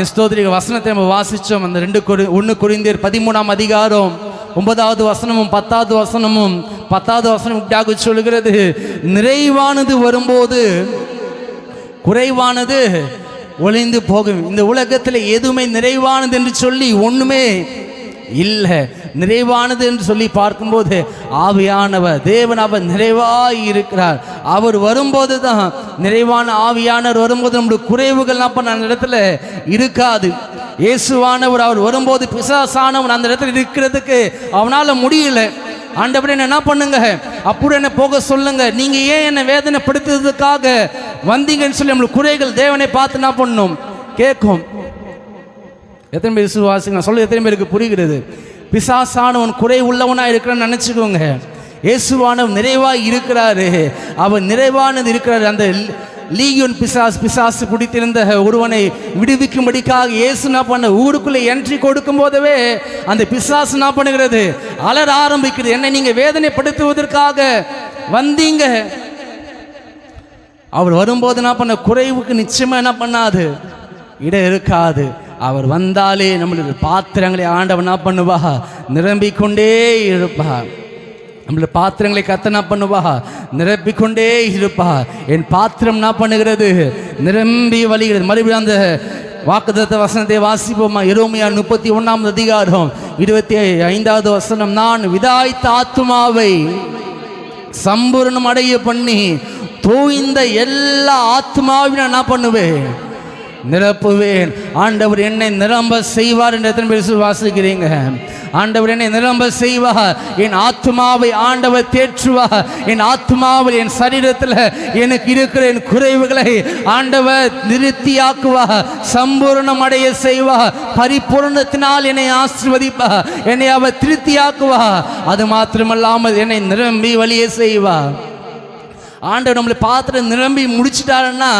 ஸ்தோத்திரிக வசனத்தை நம்ம வாசித்தோம். அந்த 1 கொரிந்தியர் 13ஆம் அதிகாரம் 9வது வசனமும் 10வது வசனமும் 10வது வசனம் இப்படியாக சொல்கிறது, நிறைவானது வரும்போது குறைவானது ஒளிந்து போகும். இந்த உலகத்தில் எதுவுமே நிறைவானது என்று சொல்லி ஒன்றுமே இல்லை. நிறைவானது என்று சொல்லி பார்க்கும்போது ஆவியானவர் தேவன் அவர் நிறைவாய் இருக்கிறார். அவர் வரும்போது தான் நிறைவான ஆவியானவர் வரும்போது நம்முடைய குறைவுகள் அந்த இடத்துல இருக்காது. இயேசுவானவர் அவர் வரும்போது பிசாசானவன் அந்த இடத்துல இருக்கிறதுக்கு அவனால் முடியல. ஆண்டவரே என்ன பண்ணுங்க, அப்படி என்ன போக சொல்லுங்க, நீங்க ஏன் என்னை வேதனைப்படுத்துறதுக்காக வந்தீங்கன்னு சொல்லி நம்மளுடைய குறைகள் தேவனை பார்த்து என்ன பண்ணணும்? கேட்கும். எத்தனை பேர் விசுவாசிங்க சொல்ல? எத்தனை பேருக்கு புரிகிறது? பிசாசானவன் குறை உள்ளவனாக இருக்கிறான்னு நினச்சிக்கோங்க. இயேசுவானவன் நிறைவாக இருக்கிறாரு. அவர் நிறைவானது இருக்கிறாரு. அந்த லீகியோன் பிசாசு பிடித்திருந்த ஒருவனை விடுவிக்கும்படிக்காக இயேசு என்ன பண்ண ஊருக்குள்ளே என்ட்ரி கொடுக்கும் போதவே அந்த பிசாசு என்ன பண்ணுகிறது? அலற ஆரம்பிக்கிறது. என்னை நீங்க வேதனைப்படுத்துவதற்காக வந்தீங்க. அவர் வரும்போது என்ன பண்ண குறைவுக்கு நிச்சயமா என்ன பண்ணாது? இடம் இருக்காது. அவர் வந்தாலே நம்மளுடைய பாத்திரங்களை ஆண்டவன் என்ன பண்ணுவா? நிரம்பிக்கொண்டே இருப்பா. நம்மளுடைய பாத்திரங்களை கத்த என்ன பண்ணுவா? நிரப்பிக்கொண்டே இருப்பா. என் பாத்திரம் என்ன பண்ணுகிறது? நிரம்பி வழிகிறது. மறுபடியும் அந்த வாக்குத்தத்த வசனத்தை வாசிப்போமா? எரேமியா 31ஆம் அதிகாரம் 25வது வசனம், நான் விதாய்த்த ஆத்துமாவை சம்பூரணம் அடைய பண்ணி தோய்ந்த எல்லா ஆத்மாவையும் என்ன பண்ணுவேன்? நிரப்புவேன். ஆண்டவர் என்னை நிரம்ப செய்வார் என்று எத்தனை பேர் வாசிக்கிறீங்க? ஆண்டவர் என்னை நிரம்ப செய்வார். என் ஆத்மாவை ஆண்டவர் தேற்றுவார். என் ஆத்மாவில் என் சரீரத்தில் எனக்கு இருக்கிற என் குறைவுகளை ஆண்டவர் நிறுத்தியாக்குவார். சம்பூர்ணம் அடைய செய்வார். பரிபூர்ணத்தினால் என்னை ஆசீர்வதிப்பார். என்னை அவர் திருப்தியாக்குவார். அது மாத்திரமல்லாமல் என்னை நிரம்பி வழிய செய்வார். ஆண்டவர் நம்மளை பாத்திரம் நிரம்பி முடிச்சிட்டாருன்னா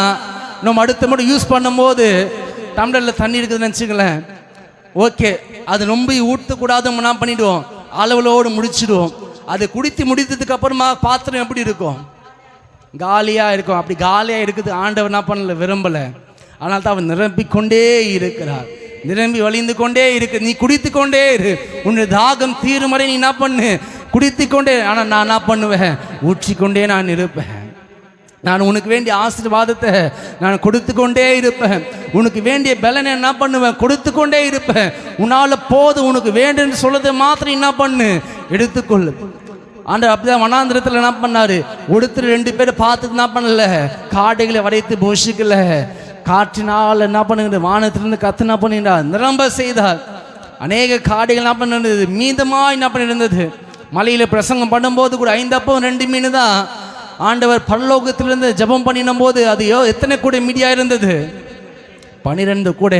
நம்ம அடுத்த முறை யூஸ் பண்ணும்போது டம்ளரில் தண்ணி இருக்குதுன்னு நினச்சிக்கலேன், ஓகே, அது ரொம்ப ஊற்றக்கூடாது, நம்ம பண்ணிவிடுவோம், அளவுலோடு முடிச்சிடுவோம். அது குடித்து முடித்ததுக்கு அப்புறமா பாத்திரம் எப்படி இருக்கும்? காலியாக இருக்கும். அப்படி காலியாக இருக்குது ஆண்டவர் என்ன பண்ணல, விரும்பலை. ஆனால் தான் அவர் நிரம்பிக்கொண்டே இருக்கிறார். நிரம்பி வழிந்து கொண்டே இருக்கு. நீ குடித்து கொண்டே இரு. உன்னுடைய தாகம் தீரும் வரை நீ என்ன பண்ணு? குடித்து கொண்டே. ஆனால் நான் என்ன பண்ணுவேன்? ஊற்றிக்கொண்டே நான் இருப்பேன். நான் உனக்கு வேண்டிய ஆசீர்வாதத்தை நான் கொடுத்து கொண்டே இருப்பேன். உனக்கு வேண்டிய பலனை என்ன பண்ணுவேன்? கொடுத்து கொண்டே இருப்பேன். உன்னால் போது, உனக்கு வேண்டுன்னு சொல்லுறது மாத்திரம் என்ன பண்ணு? எடுத்துக்கொள்ளு. ஆண்டவர் அப்படிதான் வனாந்திரத்தில் என்ன பண்ணாரு? ஒருத்தர் 2 பேர் பார்த்துட்டு என்ன பண்ணல? காடைகளை வரைத்து போஷிக்கல. காற்றினால் என்ன பண்ணுங்க? வானத்திலிருந்து கத்து என்ன பண்ணிட்டார்? நிரம்ப செய்தார். அநேக காடைகள் என்ன பண்ணது? மீதமாக என்ன பண்ணிருந்தது? மலையில் பிரசங்கம் பண்ணும்போது கூட 5 அப்பம் 2 மீன் தான் ஆண்டவர் பரலோகத்திலிருந்து ஜெபம் பண்ணினும் போது அது எத்தனை கூட மீடியா இருந்தது? 12 கூட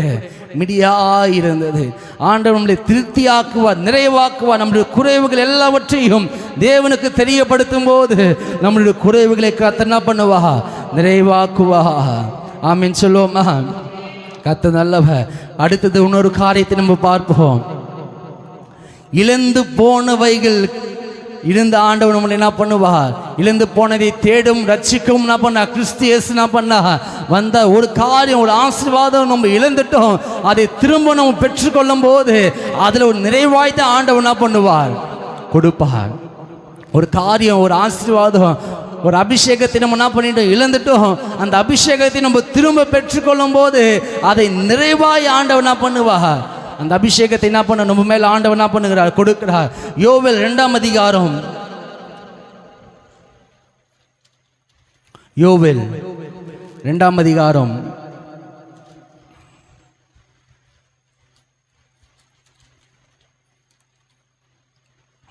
மீடியா இருந்தது. ஆண்டவர் நம்மளை திருப்தியாக்குவார், நிறைவாக்குவார். நம்முடைய குறைவுகள் எல்லாவற்றையும் தேவனுக்கு தெரியப்படுத்தும் போது நம்மளுடைய குறைவுகளை கர்த்தர் என்ன பண்ணுவா? நிறைவாக்குவா. ஆமென் சொல்லுவோமா? கர்த்தர் நல்லவர். அடுத்தது இன்னொரு காரியத்தை நம்ம பார்ப்போம். இழந்து போனவைகள் இருந்த ஆண்டவர் நம்மளை என்ன பண்ணுவார்? இழந்து போனதை தேடும் ரட்சிக்கும் என்ன பண்ண கிறிஸ்து இயேசு என்ன பண்ணா? வந்த ஒரு காரியம், ஒரு ஆசீர்வாதம் நம்ம இழந்துட்டோம், அதை திரும்ப நம்ம பெற்றுக்கொள்ளும் போது அதில் ஒரு நிறைவாய்த்த ஆண்டவர் என்ன பண்ணுவார்? கொடுப்பார். ஒரு காரியம், ஒரு ஆசீர்வாதம், ஒரு அபிஷேகத்தை நம்ம என்ன பண்ணிட்டோம்? இழந்துட்டோம். அந்த அபிஷேகத்தை நம்ம திரும்ப பெற்றுக்கொள்ளும் போது அதை நிறைவாய் ஆண்டவர் என்ன பண்ணுவார்? அந்த அபிஷேகத்தை என்ன பண்ண நம்ம மேல ஆண்டவர் என்ன பண்ணுகிறார்? கொடுக்கிறார். யோவேல் 2ஆம் அதிகாரம், யோவேல் 2ஆம் அதிகாரம்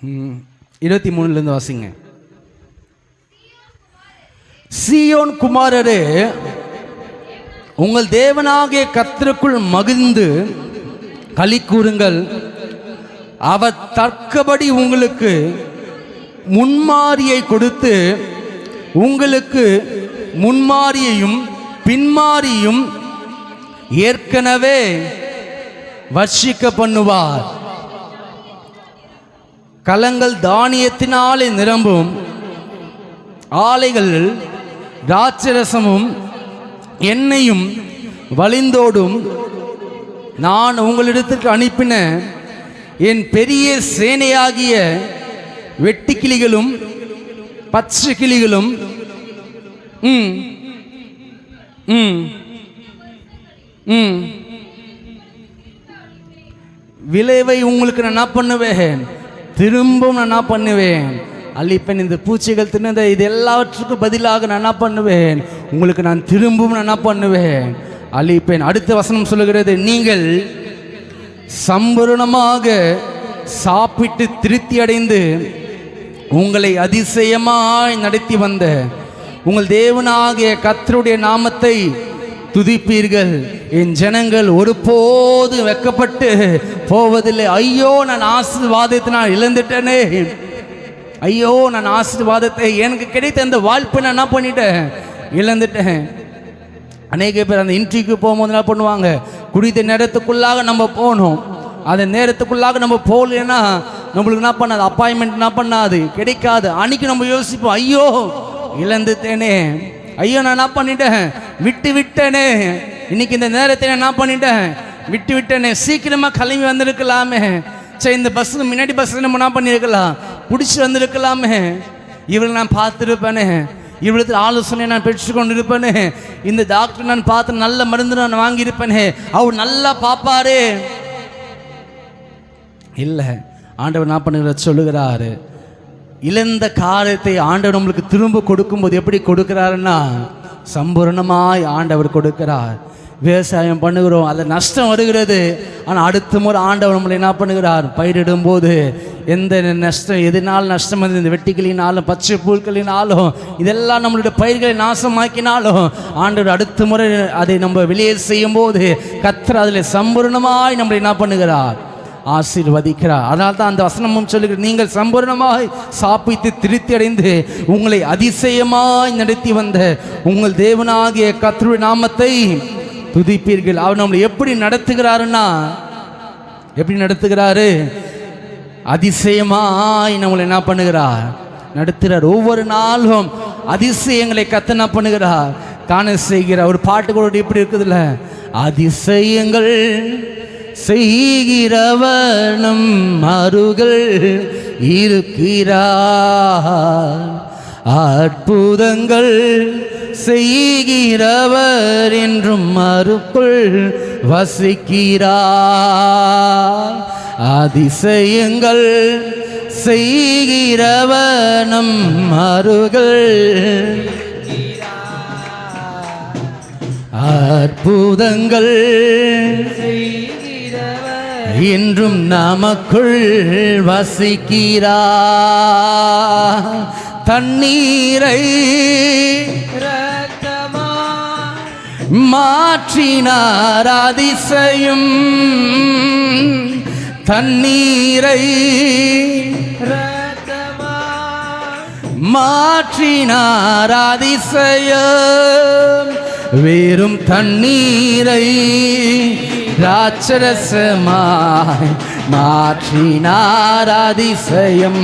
23 வாசிங்க. சீயோன் குமாரரே, உங்கள் தேவனாகிய கர்த்தருக்குள் மகிழ்ந்து களி கூறுங்கள். அவர் தக்கபடி உங்களுக்கு முன்மாரியை கொடுத்து உங்களுக்கு முன்மாரியையும் பின்மாரியும் ஏற்கனவே வர்ஷிக்க பண்ணுவார். கலங்கள் தானியத்தினாலே நிரம்பும், ஆலைகள் திராட்சரசமும் எண்ணெயும் வழிந்தோடும். நான் உங்களிடத்திற்கு அனுப்பின என் பெரிய சேனையாகிய வெட்டுக்கிளிகளும் பச்சை கிளிகளும் விளைவை உங்களுக்கு நான் என்ன பண்ணுவேன், திரும்பவும் நான் என்ன பண்ணுவேன், அழிப்பேன். இந்த பூச்சிகள் தின்னதை இது எல்லாவற்றுக்கும் பதிலாக நான் என்ன பண்ணுவேன், உங்களுக்கு நான் திரும்பவும் நான் என்ன பண்ணுவேன், அழிப்பேன். அடுத்த வசனம் சொல்லுகிறது, நீங்கள் சம்பூரணமாக சாப்பிட்டு திருப்தி அடைந்து உங்களை அதிசயமாய் நடத்தி வந்த உங்கள் தேவனாகிய கர்த்தருடைய நாமத்தை துதிப்பீர்கள். என் ஜனங்கள் ஒருபோது வெட்கப்பட்டு போவதில்லை. ஐயோ, நான் ஆசீர்வாதத்தை நான் இழந்துட்டேனே, ஐயோ, நான் ஆசீர்வாதத்தை எனக்கு கிடைத்த அந்த வாய்ப்பை நான் என்ன பண்ணிட்டேன், இழந்துட்டேன். அநேக பேர் அந்த இன்டர்வியூக்கு போகும்போது என்ன பண்ணுவாங்க, குறித்த நேரத்துக்குள்ளாக நம்ம போகணும். அந்த நேரத்துக்குள்ளாக நம்ம போகலன்னா நம்மளுக்கு என்ன பண்ணாது, அப்பாயின்மெண்ட் என்ன பண்ணாது, கிடைக்காது. அன்னைக்கு நம்ம யோசிப்போம், ஐயோ இழந்துட்டேனே, ஐயோ நான் என்ன பண்ணிட்டேன், விட்டேனே, இன்னைக்கு இந்த நேரத்தை நான் என்ன பண்ணிட்டேன், விட்டேனே, சீக்கிரமாக கிளம்பி வந்திருக்கலாமே, சரி இந்த பஸ்ஸுக்கு முன்னாடி பஸ்ஸில் நம்ம என்ன பண்ணியிருக்கலாம், பிடிச்சி வந்திருக்கலாமே, இவரை நான் பார்த்துருப்பேனே, இவ்வளவு ஆலோசனை நான் பெற்றுக்கொண்டு இருப்பேனே, இந்த டாக்டர் நான் பார்த்து நல்ல மருந்து நான் வாங்கியிருப்பேனே, அவர் நல்லா பார்ப்பாரே. இல்லை, ஆண்டவர் என்ன பண்ணுகிற சொல்லுகிறாரு, இழந்த காரியத்தை ஆண்டவர் நம்மளுக்கு திரும்ப கொடுக்கும்போது எப்படி கொடுக்கிறாருன்னா சம்பூர்ணமாய் ஆண்டவர் கொடுக்கிறார். விவசாயம் பண்ணுகிறோம், அதில் நஷ்டம் வருகிறது. ஆனால் அடுத்த முறை ஆண்டவர் நம்மளை என்ன பண்ணுகிறார், பயிரிடும்போது எந்த நஷ்டம், எதனால் நஷ்டம் வந்து இந்த வெட்டிகளினாலும் பச்சை புல்களினாலும் இதெல்லாம் நம்மளுடைய பயிர்களை நாசமாக்கினாலும் ஆண்டவர் அடுத்த முறை அதை நம்ம வெளியே செய்யும் போது கர்த்தர் அதில் சம்பூர்ணமாய் நம்மளை என்ன பண்ணுகிறார், ஆசீர்வதிக்கிறார். அதனால தான் அந்த வசனமும் சொல்லுகிறது, நீங்கள் சம்பூர்ணமாய் சாப்பிட்டு திருப்தி அடைந்து உங்களை அதிசயமாய் நடத்தி வந்த உங்கள் தேவனாகிய கர்த்தருடைய நாமத்தை துதிப்பீர்கள். அவர் நம்மளை எப்படி நடத்துகிறாருன்னா, எப்படி நடத்துகிறாரு, அதிசயமாய் நம்மளை என்ன பண்ணுகிறார், நடத்துகிறார். ஒவ்வொரு நாளும் அதிசயங்களை கர்த்தர் என்ன பண்ணுகிறார், காண செய்கிறார். ஒரு பாட்டு கூட இப்படி இருக்குதுல்ல, அதிசயங்கள் செய்கிறவர் நம் அருகில் இருக்கிறார், அற்புதங்கள் செய்கிறவர் என்றும் அருக்குள் வசிக்கிறார், அதிசயங்கள் செய்கிறவர் நம் அருகில், அற்புதங்கள் என்றும் நமக்குள் வசிக்கிறார், தண்ணீரை மாற்றினார் அதிசயம், தண்ணீரை மாற்றினார் அதிசயம், வேறும் தண்ணீரை ராட்சரசமாய் மாற்றினார் அதிசயம்,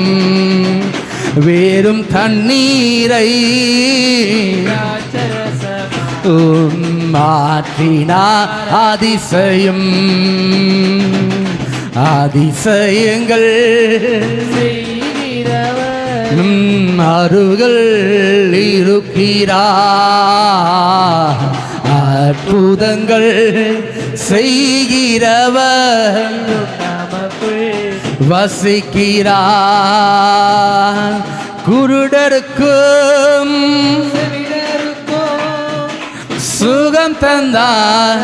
வேறும் தண்ணீரை மாற்றினார் அதிசயம், அதிசயங்கள் அருகில் இருக்கிறார், அற்புதங்கள் செய்கிறவர் வசிக்கிறார், குருடருக்கும் சுகம் தந்தார்,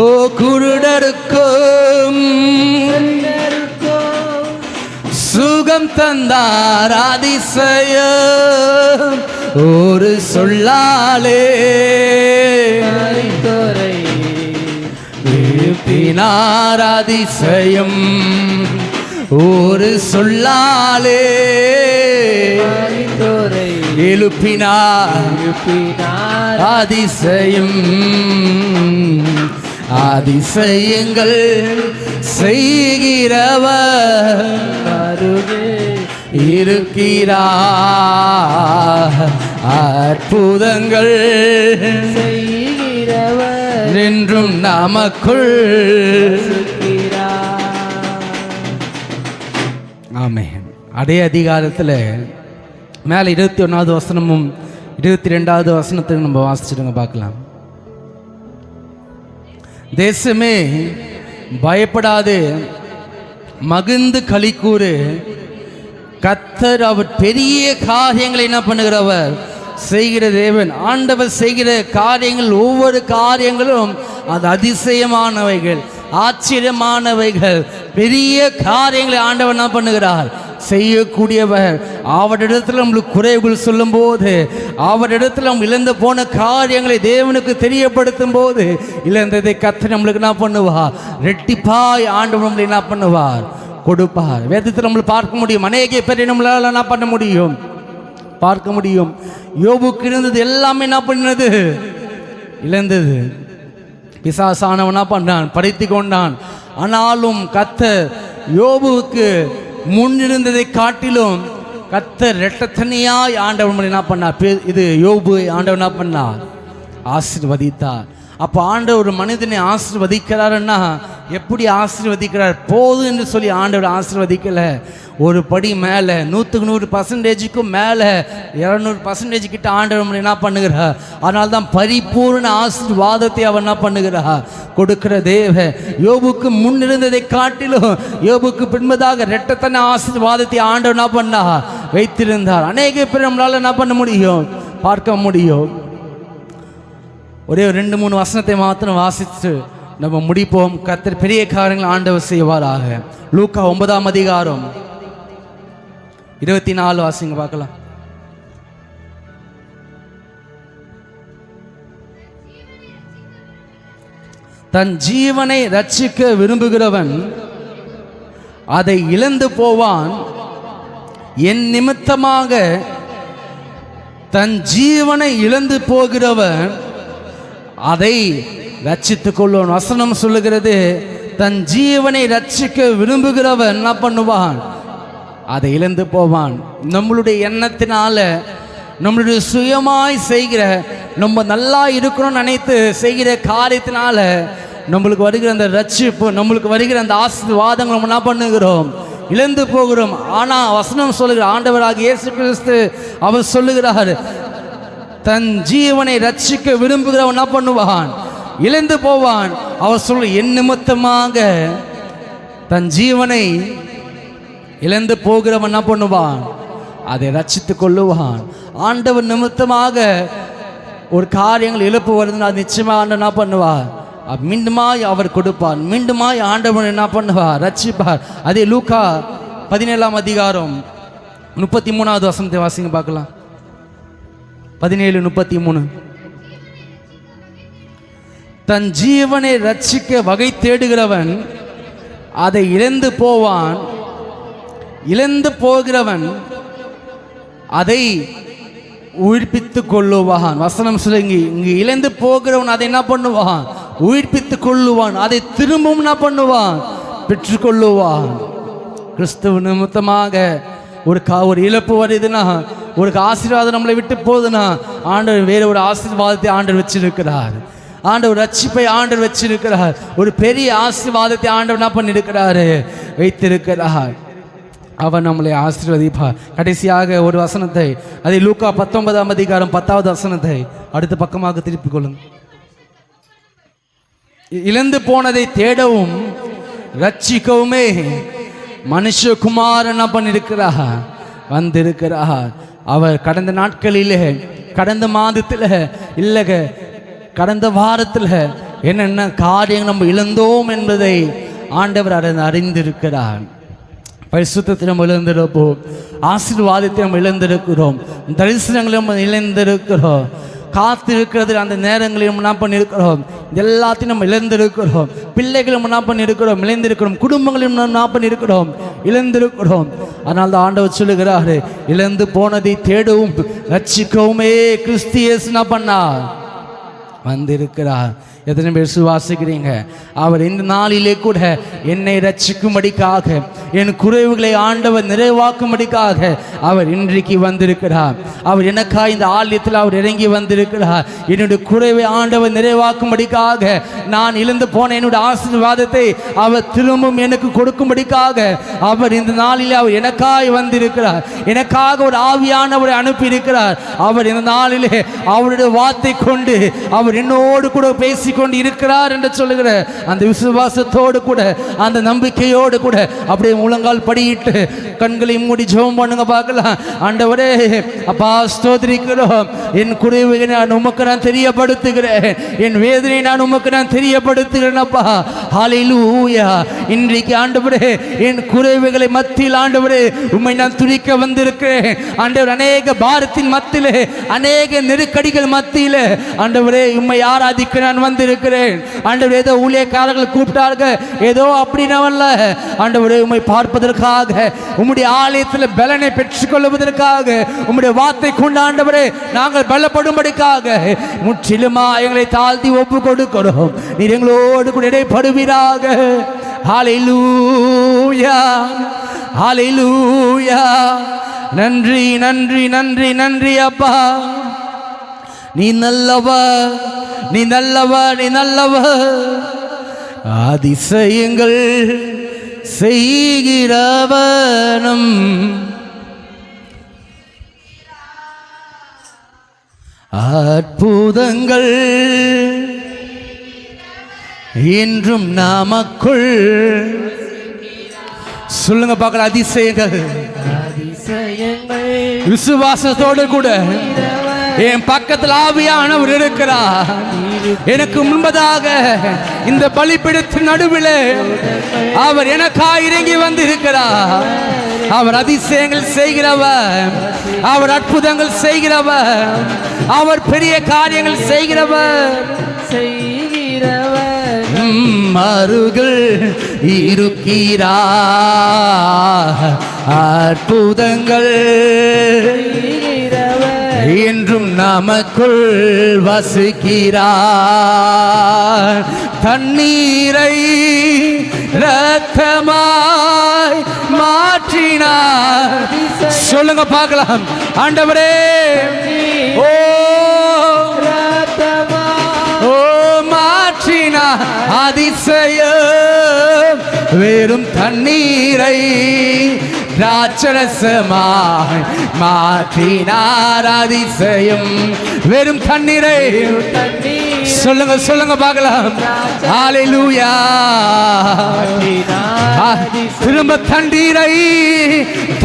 ஓ குருடருக்கும் சுகம் தந்தார் அதிசயம் ஒரு சொல்லாலே எழுப்பினார் அதிசயம் ஒரு சொல்லாலே எழுப்பினார் அதிசயம் அதிசயங்கள் செய்கிறவர் இருக்கிறார் அற்புதங்கள் செய்கிறவர் என்றும் நமக்குள். ஆமென். அதே அதிகாரத்தில் மேலே 21வது வசனமும் 22வது வசனத்தையும் நம்ம வாசிச்சுடுங்க பார்க்கலாம். தேசமே பயப்படாது, மகிழ்ந்து களிக்கூறு, கர்த்தர் அவர் பெரிய காரியங்களை என்ன பண்ணுகிறவர் செய்கிற தேவன். ஆண்டவர் செய்கிற காரியங்கள் ஒவ்வொரு காரியங்களும் அது அதிசயமானவைகள், ஆச்சரியமானவைகள், பெரிய காரியங்களை ஆண்டவர் என்ன பண்ணுகிறார் செய்யக்கூடியவர். அவரிடத்தில் நம்மளுக்கு குறைகள் சொல்லும் போது, அவரிடத்தில் நம்ம இழந்து போன காரியங்களை தேவனுக்கு தெரியப்படுத்தும் போது, இழந்ததை கர்த்தர் நம்மளுக்கு என்ன பண்ணுவார் ரெட்டிப்பாய் ஆண்டவர் நம்மளை என்ன பண்ணுவார் கொடுப்பார். வேதத்தில் நம்மளுக்கு பார்க்க முடியும், அநேக பேரை நம்மளால் என்ன பண்ண முடியும் பார்க்க முடியும். யோபுக்கு இருந்தது எல்லாமே என்ன பண்ணினது இழந்தது. பிசாசானவன் என்ன பண்ணான் படைத்து கொண்டான். ஆனாலும் கர்த்தர் யோபுவுக்கு முன்னிருந்ததை காட்டிலும் கர்த்தர் இரட்டத்தனியாய் ஆண்டவன் என்ன பண்ணார், இது யோபு ஆண்டவன் என்ன பண்ணார் ஆசீர்வதித்தார். அப்போ ஆண்டவர் ஒரு மனிதனை ஆசீர்வதிக்கிறாருன்னா எப்படி ஆசீர்வதிக்கிறார்? போதும் என்று சொல்லி ஆண்டவர் ஆசீர்வதிக்கலை, ஒரு படி மேலே 100% மேலே 200% கிட்ட ஆண்டவர் என்ன பண்ணுகிறார். அதனால தான் பரிபூர்ண ஆசீர்வாதத்தை அவர் என்ன பண்ணுகிறார் கொடுக்கிற தேவ. யோபுக்கு முன்னிருந்ததை காட்டிலும் யோபுக்கு பின்பதாக இரட்டத்தன ஆசீர்வாதத்தை ஆண்டவர் என்ன பண்ணார் வைத்திருந்தார். அநேக பேர் நம்மளால் என்ன பண்ண முடியும் பார்க்க முடியும். ஒரே 2-3 வசனத்தை மாத்திரம் வாசித்து நம்ம முடிப்போம். கர்த்தர் பெரிய காரியங்கள் ஆண்டவர் செய்வாராக. லூக்கா 9ஆம் அதிகாரம் 24 வாசிங்க பார்க்கலாம். தன் ஜீவனை ரட்சிக்க விரும்புகிறவன் அதை இழந்து போவான், என் நிமித்தமாக தன் ஜீவனை இழந்து போகிறவன் அதை ரட்சித்துக் கொள்வான். வசனம் சொல்லுகிறது, தன் ஜீவனை ரட்சிக்க விரும்புகிறவன் என்ன பண்ணுவான் அதை இழந்து போவான். நம்மளுடைய எண்ணத்தினால, நம்மளுடைய சுயமாய் செய்கிற, நம்ம நல்லா இருக்கணும்னு நினைத்து செய்கிற காரியத்தினால நம்மளுக்கு வருகிற அந்த ரட்சிப்பு, நம்மளுக்கு வருகிற அந்த ஆசீர்வாதங்கள் நம்ம என்ன பண்ணுகிறோம் இழந்து போகிறோம். ஆனால் வசனம் சொல்லுகிற ஆண்டவராகிய இயேசு கிறிஸ்து அவர் சொல்லுகிறார், தன் ஜீவனை ரட்சிக்க விரும்புகிறவன் என்ன பண்ணுவான் இழந்து போவான். அவர் சொல்ல, என் நிமித்தமாக தன் ஜீவனை இழந்து போகிறவன் என்ன பண்ணுவான் அதை ரட்சித்துக் கொள்ளுவான். ஆண்டவர் நிமித்தமாக ஒரு காரியங்கள் இழப்பு வருதுன்னா அது நிச்சயமாக ஆண்டவர் என்ன பண்ணுவார் மீண்டுமாய் அவர் கொடுப்பார், மீண்டுமாய் ஆண்டவன் என்ன பண்ணுவார் ரட்சிப்பார். அதே லூக்கா 17ஆம் அதிகாரம் 33வது வசனத்தை வாசிங்க பார்க்கலாம். 17:33. தன் ஜீவனை ரட்சிக்க வகை தேடுகிறவன் அதை இழந்து போவான், இழந்து போகிறவன் அதை உயிர்ப்பித்துக் கொள்ளுவான். வசனம் சொல்லுங்க, இங்கு இழந்து போகிறவன் அதை என்ன பண்ணுவான் உயிர்ப்பித்துக் கொள்ளுவான், அதை திரும்பவும் என்ன பண்ணுவான் பெற்றுக்கொள்ளுவான். கிறிஸ்துவ நிமித்தமாக ஒரு இழப்பு வருதுன்னா, ஒரு ஆசீர்வாதம் நம்மளை விட்டு போகுதுன்னா, ஆண்டவர் வேறு ஒரு ஆசீர்வாதத்தை ஆண்டவர் வச்சிருக்கிறார். ஆண்டவர் ரட்சிப்பை ஆண்டவர் வச்சிருக்கிறார். ஒரு பெரிய ஆசீர்வாதத்தை ஆண்டவர் என்ன பண்ணியிருக்கிறாரு வைத்திருக்கிறார். அவர் நம்மளை ஆசீர்வதிப்பார். கடைசியாக ஒரு வசனத்தை, அதை லூக்கா 19ஆம் அதிகாரம் 10வது வசனத்தை அடுத்த பக்கமாக திருப்பிக் கொள்ளுங்க. இழந்து போனதை தேடவும் ரட்சிக்கவுமே மனுஷகுமாரன் என்ன பண்ணியிருக்கிறார் வந்திருக்கிறார். அவர் கடந்த நாட்களிலே, கடந்த மாதத்தில் இல்லைங்க, கடந்த வாரத்தில் என்னென்ன காரியங்கள் நம்ம இழந்தோம் என்பதை ஆண்டவர் அறிந்திருக்கிறார். பரிசுத்தத்தை நம்ம இழந்திருப்போம், ஆசீர்வாதத்தை நம்ம இழந்திருக்கிறோம், தரிசனங்களை நம்ம இழந்திருக்கிறோம், காத்திருக்கிறது அந்த நேரங்களையும் என்ன பண்ணியிருக்கிறோம், எல்லாத்தையும் நம்ம இழந்திருக்கிறோம். பிள்ளைகளும் என்ன பண்ணியிருக்கிறோம், இழந்திருக்கிறோம். குடும்பங்களையும் என்ன பண்ணியிருக்கிறோம், இழந்திருக்கிறோம். அதனால தான் ஆண்டவர் சொல்லுகிறாரு, இழந்து போனதை தேடவும் ரட்சிக்கவுமே கிறிஸ்து இயேசு என்ன பண்ணா வந்திருக்கிறார். எத்தனை பேர் விசுவாசிக்கிறீங்க? அவர் இந்த நாளிலே கூட என்னை ரட்சிக்கும்படிக்காக, என் குறைவுகளை ஆண்டவர் நிறைவாக்கும்படிக்காக அவர் இன்றைக்கு வந்திருக்கிறார். அவர் எனக்காக இந்த ஆலயத்தில் அவர் இறங்கி வந்திருக்கிறார். என்னுடைய குறைவை ஆண்டவர் நிறைவாக்கும்படிக்காக, நான் இழந்து போன என்னுடைய ஆசீர்வாதத்தை அவர் திரும்பவும் எனக்கு கொடுக்கும்படிக்காக அவர் இந்த நாளிலே அவர் எனக்காக வந்திருக்கிறார். எனக்காக ஒரு ஆவியானவரை அனுப்பியிருக்கிறார். அவர் இந்த நாளிலே அவருடைய வார்த்தை கொண்டு அவர் என்னோடு கூட பேசி கொண்டு இருக்கிறார் என்று சொல்லுகிற அந்த விசுவாசத்தோடு கூட, அந்த நம்பிக்கையோடு கூட அப்படியே முழங்கால் படியிட்டு கண்களை மூடி ஜெபம் பண்ணுங்க பார்க்கலாம். ஆண்டவரே, அப்பா ஸ்தோத்திரிக்கிறோம். என் குறைவை நான் உமக்கு நான் தெரியப்படுத்துகிறேன், என் வேதனை நான் உமக்கு நான் தெரியப்படுத்துகிறேன் அப்பா. ஹல்லேலூயா. இன்றைக்கு ஆண்டவரே, என் குறைவுகளை மத்தியில் ஆண்டவரே உம்மை நான் துதிக்க வந்திருக்கிறேன். ஆண்டவர், அநேக பாரத்தின் மத்தியிலே, அநேக நெருக்கடிகள் மத்தியிலே ஆண்டவரே உம்மை ஆராதிக்க நான் வந்திருக்கிறேன். ஆண்டவர், ஏதோ ஊழியக்காரர்கள் கூப்பிட்டார்கள், ஏதோ அப்படின்னவல்ல ஆண்டவரே, உம்மை பார்ப்பதற்காக, உம்முடைய ஆலயத்தில் பலனை பெற்றுக்கொள்வதற்காக, உம்முடைய வார்த்தை கொண்டு ஆண்டவரே நாங்கள் பலப்படும்படிக்காக முற்றிலுமா எங்களை தாழ்த்தி ஒப்பு கொடுக்கிறோம். நீர் எங்களோடு கூட இடைப்படுவீராக. ஹல்லேலூயா, ஹல்லேலூயா. நன்றி நன்றி நன்றி நன்றி அப்பா. நீ நல்லவர், நீ நல்லவர், நீ நல்லவர். அதிசயங்கள் செய்கிறவனும் அற்புதங்கள் என்றும் நமக்குள். சொல்லுங்க பார்க்கலாம், அதிசயங்கள். விசுவாசத்தோடு கூட என் பக்கத்தில் ஆவியானவர் இருக்கிறார். எனக்கு முன்பதாக இந்த பலிபீடத்தின் நடுவில் அவர் எனக்காக இறங்கி வந்திருக்கிறார். அவர் அதிசயங்கள் செய்கிறவர், அவர் அற்புதங்கள் செய்கிறவர், அவர் பெரிய காரியங்கள் செய்கிறவர். அருகில் இருக்கிறார், அற்புதங்கள் என்றும் நமக்குள் வசிக்கிறார். தண்ணீரை இரத்தமாய் மாற்றினார். சொல்லுங்க பார்க்கலாம். ஆண்டவரே, ஓ ஓ மாற்றினார் அதிசயம். வெறும் தண்ணீரை ராட்சரசமாய் மாற்றினார் அதிசயம். வெறும் தண்ணீரை. சொல்லுங்க சொல்லுங்க பார்க்கலாம். ஹல்லேலூயா. திரும்ப தண்ணீரை,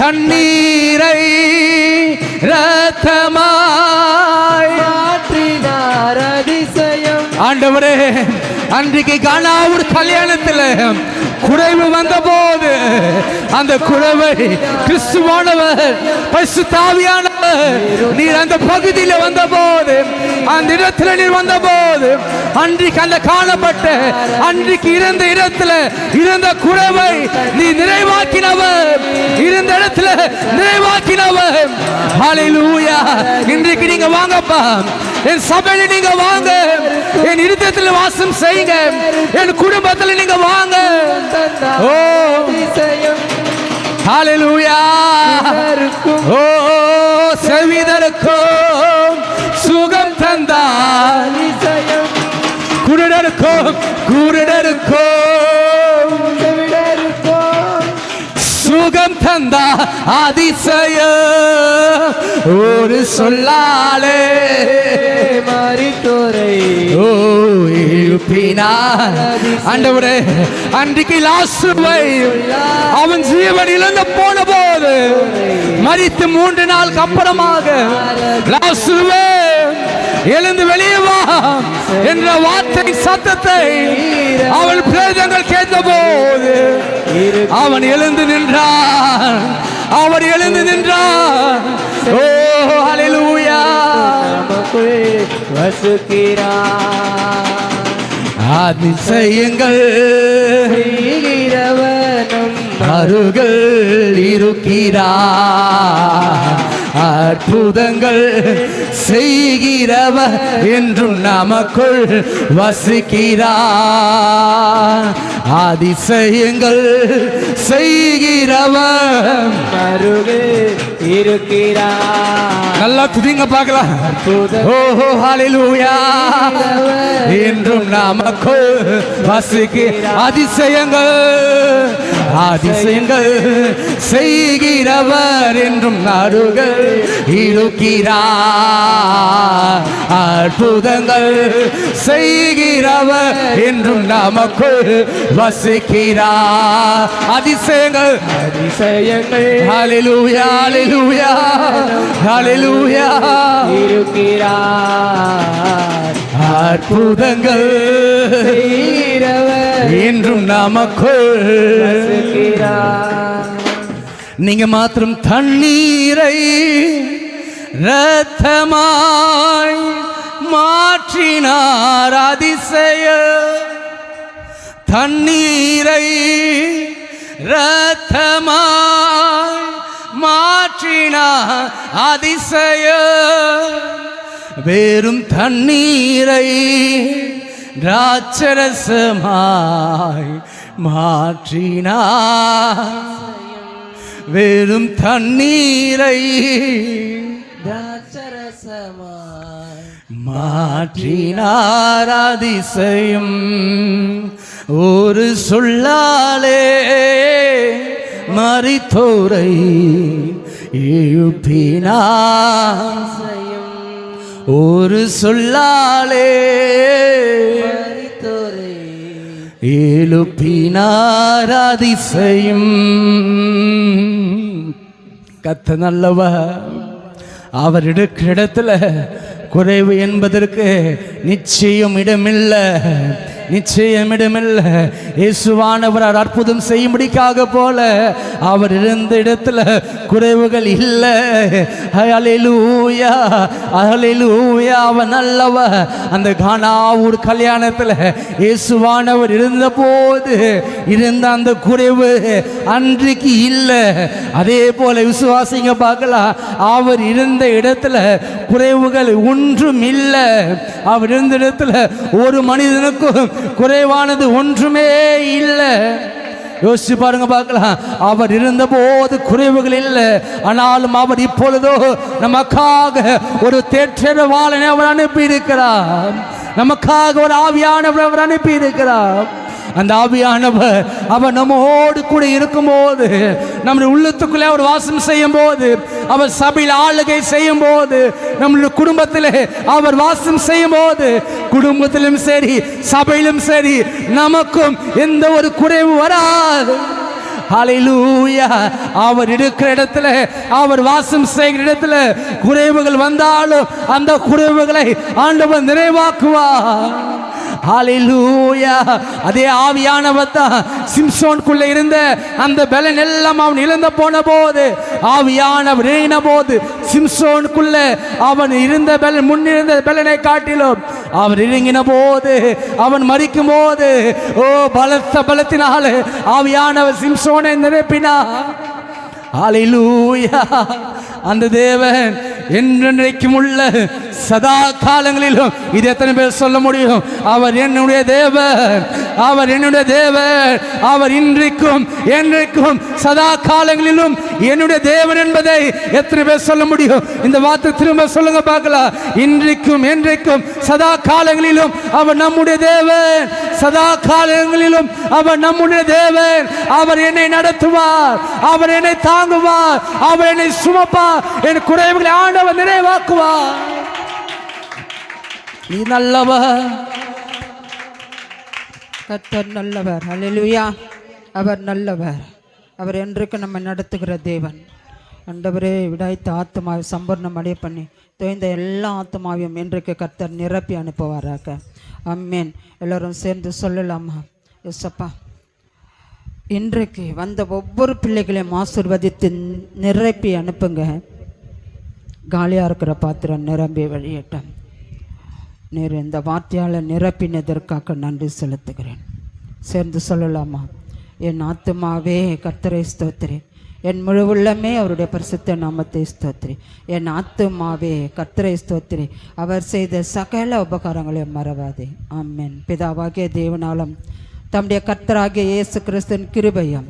தண்ணீரை ரத்தமாய் மாற்றினார் அதிசயம். ஆண்டவரே, அன்றைக்கு கானாவூர் கல்யாணத்தில் குறைவு வந்த போது அந்த குறைவை கிறிஸ்துவானவர் பரிசுத்த ஆவியானவர் நீர் அந்த பகுதியில் வந்த போது, அந்த இடத்துல நீர் வந்த போது, அன்றைக்கு அந்த காணப்பட்ட, அன்றைக்கு இருந்த இடத்துல இருந்த குறைவை நீ நிறைவாக்கினவர், இருந்த இடத்துல நிறைவாக்கினவர். ஹல்லேலூயா. இன்றைக்கு நீங்க வாங்கப்பா, என் சபையில நீங்க வாங்க, என் இருதயத்தில் வாசம் செய்யுங்க, என் குடும்பத்தில் நீங்க வாங்க. ஓ ஹல்லேலூயா. ஓ செவிதருக்கும் சுகம் தந்தார், குருடருக்கும் குருடருக்கும் சுகம் தந்தா அதிசயம். ஒரு சொல்லாலே மரித்தோரை எழுப்பினார். ஆண்டவரே, அன்றைக்கு லாசருவை அவன் ஜீவன் இழந்து போன போது, மரித்து 3 நாளுக்கு அப்புறமாக லாசருவே எழுந்து வெளியே வா என்ற வார்த்தை சத்தத்தை அவள் பிரேதங்கள் கேட்டபோது அவன் எழுந்து நின்றான். அவர் எழுந்து நின்றார். ஓ ஹல்லேலூயா. அதிசயங்கள் அருகள் இருக்கிறார். அற்புதங்கள் செய்கிறவர் என்றும் நமக்குள் வசிக்கிறார். அதிசயங்கள் செய்கிறவர் அருகில் இருக்கிறார். நல்லா துதிங்க பார்க்கலாம். ஓஹோ ஹல்லேலூயா. என்றும் நமக்குள் வசிக்கிறார். அதிசயங்கள் அதிசயங்கள் செய்கிறவர் என்றும் அருகில் இருக்கிறார். அற்புதங்கள் செய்கிறவர் என்றும் நமக்குள் வசிக்கிறார். அதிசயங்கள் அதிசயங்கள் ஹல்லேலூயா ஹல்லேலூயா ஹல்லேலூயா இருக்கிறார். அற்புதங்கள் என்றும் நமக்குள் வசிக்கிறார். நீங்க மாத்திரம் தண்ணீரை இரத்தமாய் மாற்றினார். அதிசய தண்ணீரை இரத்தமாய் மாற்றினார். அதிசய வெறும் தண்ணீரை திராட்சரசமாய் மாற்றினார். வெறும் தண்ணீரை திராட்சரசமாய் மாற்றினார். அதிசயம் ஒரு சொல்லாலே மரித்தோரை எழுப்பினார். ஒரு சொல்லாலே மரித்தோரை எழுப்பினார். அதிசயம். கர்த்தர் நல்லவர். அவர் இருக்கிற இடத்துல குறைவு என்பதற்கு நிச்சயம் இடமில்லை. நிச்சயம் இடமில்லை. இயேசுவானவர் அற்புதம் செய்யும்படிக்காக போல அவர் இருந்த இடத்துல குறைவுகள் இல்லை. ஹல்லேலூயா ஹல்லேலூயா. அவர் நல்லவர். அந்த கானாவூர் கல்யாணத்தில் இயேசுவானவர் இருந்த போது இருந்த அந்த குறைவு அன்றைக்கு இல்லை. அதே போல விசுவாசிங்க பார்க்கலாம். அவர் இருந்த இடத்துல குறைவுகள் ஒன்றும் இல்லை. அவர் இருந்த இடத்துல ஒரு மனிதனுக்கும் குறைவானது ஒன்றுமே இல்லை. யோசிச்சு பாருங்க பார்க்கலாம். அவர் இருந்த போது குறைவுகள் இல்லை. ஆனாலும் அவர் இப்பொழுதோ நமக்காக ஒரு தேற்றரவாளனை அவர் அனுப்பி இருக்கிறார். நமக்காக ஒரு ஆவியானவர் அவர் அனுப்பி இருக்கிறார். அந்த ஆவியானவர் அவர் நம்மோடு கூட இருக்கும்போது, நம்முடைய உள்ளத்துக்குள்ளே அவர் வாசம் செய்யும் போது, அவர் சபையில் ஆளுகை செய்யும் போது, நம்முடைய குடும்பத்தில் அவர் வாசம் செய்யும் போது, குடும்பத்திலும் சரி சபையிலும் சரி நமக்கும் எந்த ஒரு குறைவு வராது. ஹல்லேலூயா. அவர் இருக்கிற இடத்துல, அவர் வாசம் செய்கிற இடத்துல குறைவுகள் வந்தாலும் அந்த குறைவுகளை ஆண்டவர் நிறைவாக்குவார். ஹல்லேலூயா. அதே ஆவியானவர் தான் சிம்சோனுக்குள்ள இருந்த அந்த பலன் எல்லாம் அவன் இழந்த போன போது, ஆவியானவர் இறங்கின போது சிம்சோனுக்குள்ள அவன் இருந்த பலன், முன்னிருந்த பலனை காட்டிலும் அவர் இறங்கின போது, அவன் மரிக்கும் போது, ஓ பலத்த பலத்தினால ஆவியானவர் சிம்சோனை நிரப்பினார். ஹல்லேலூயா. அந்த தேவன் என்றென்றைக்கும் உள்ள சதா காலங்களிலும், இது எத்தனை பேர் சொல்ல முடியும்? அவர் என்னுடைய தேவன், அவர் என்னுடைய தேவன், அவர் இன்றைக்கும் என்றைக்கும் சதா காலங்களிலும் என்னுடைய தேவன் என்பதை எத்தனை பேர் சொல்ல முடியும்? இந்த வார்த்தை திரும்ப சொல்லுங்க பார்க்கலாம். இன்றைக்கும் என்றைக்கும் சதா காலங்களிலும் அவர் நம்முடைய தேவன். சதா காலங்களிலும் அவர் நம்முடைய தேவன். அவர் என்னை நடத்துவார், அவர் என்னை தாங்குவார், அவர் என்னை சுமப்பார், என் குறைவுகளை ஆண்டவர் நிறைவாக்குவார். நீ நல்லவர். கர்த்தர் நல்லவர். ஹல்லேலூயா. அவர் நல்லவர். அவர் என்றைக்கு நம்ம நடத்துகிற தேவன். ஆண்டவரே விடாய்த்த ஆத்மாவை சம்பூர்ணம் அடைய பண்ணி தொய்ந்த எல்லா ஆத்மாவையும் இன்றைக்கு கர்த்தர் நிரப்பி அனுப்புவாராக. ஆமென். எல்லோரும் சேர்ந்து சொல்லலாமா? எஸ்ஸப்பா, இன்றைக்கு வந்த ஒவ்வொரு பிள்ளைகளையும் ஆசீர்வதித்து நிரப்பி அனுப்புங்க. காலியாக இருக்கிற பாத்திரம் நிரம்பி வழியட்டும். நீர் இந்த வார்த்தையால் நிரப்பினதற்காக நன்றி செலுத்துகிறேன். சேர்ந்து சொல்லலாமா? என் ஆத்துமாவே கர்த்தரை ஸ்தோத்திரி, என் முழு உள்ளமே அவருடைய பரிசுத்த நாமத்தை ஸ்தோத்திரி. என் ஆத்துமாவே கர்த்தரை ஸ்தோத்திரி, அவர் செய்த சகல உபகாரங்களையும் மறவாதே. ஆமென். பிதாவாகிய தேவனாலும் தம்முடைய கர்த்தராகிய இயேசு கிறிஸ்துவின் கிருபையும்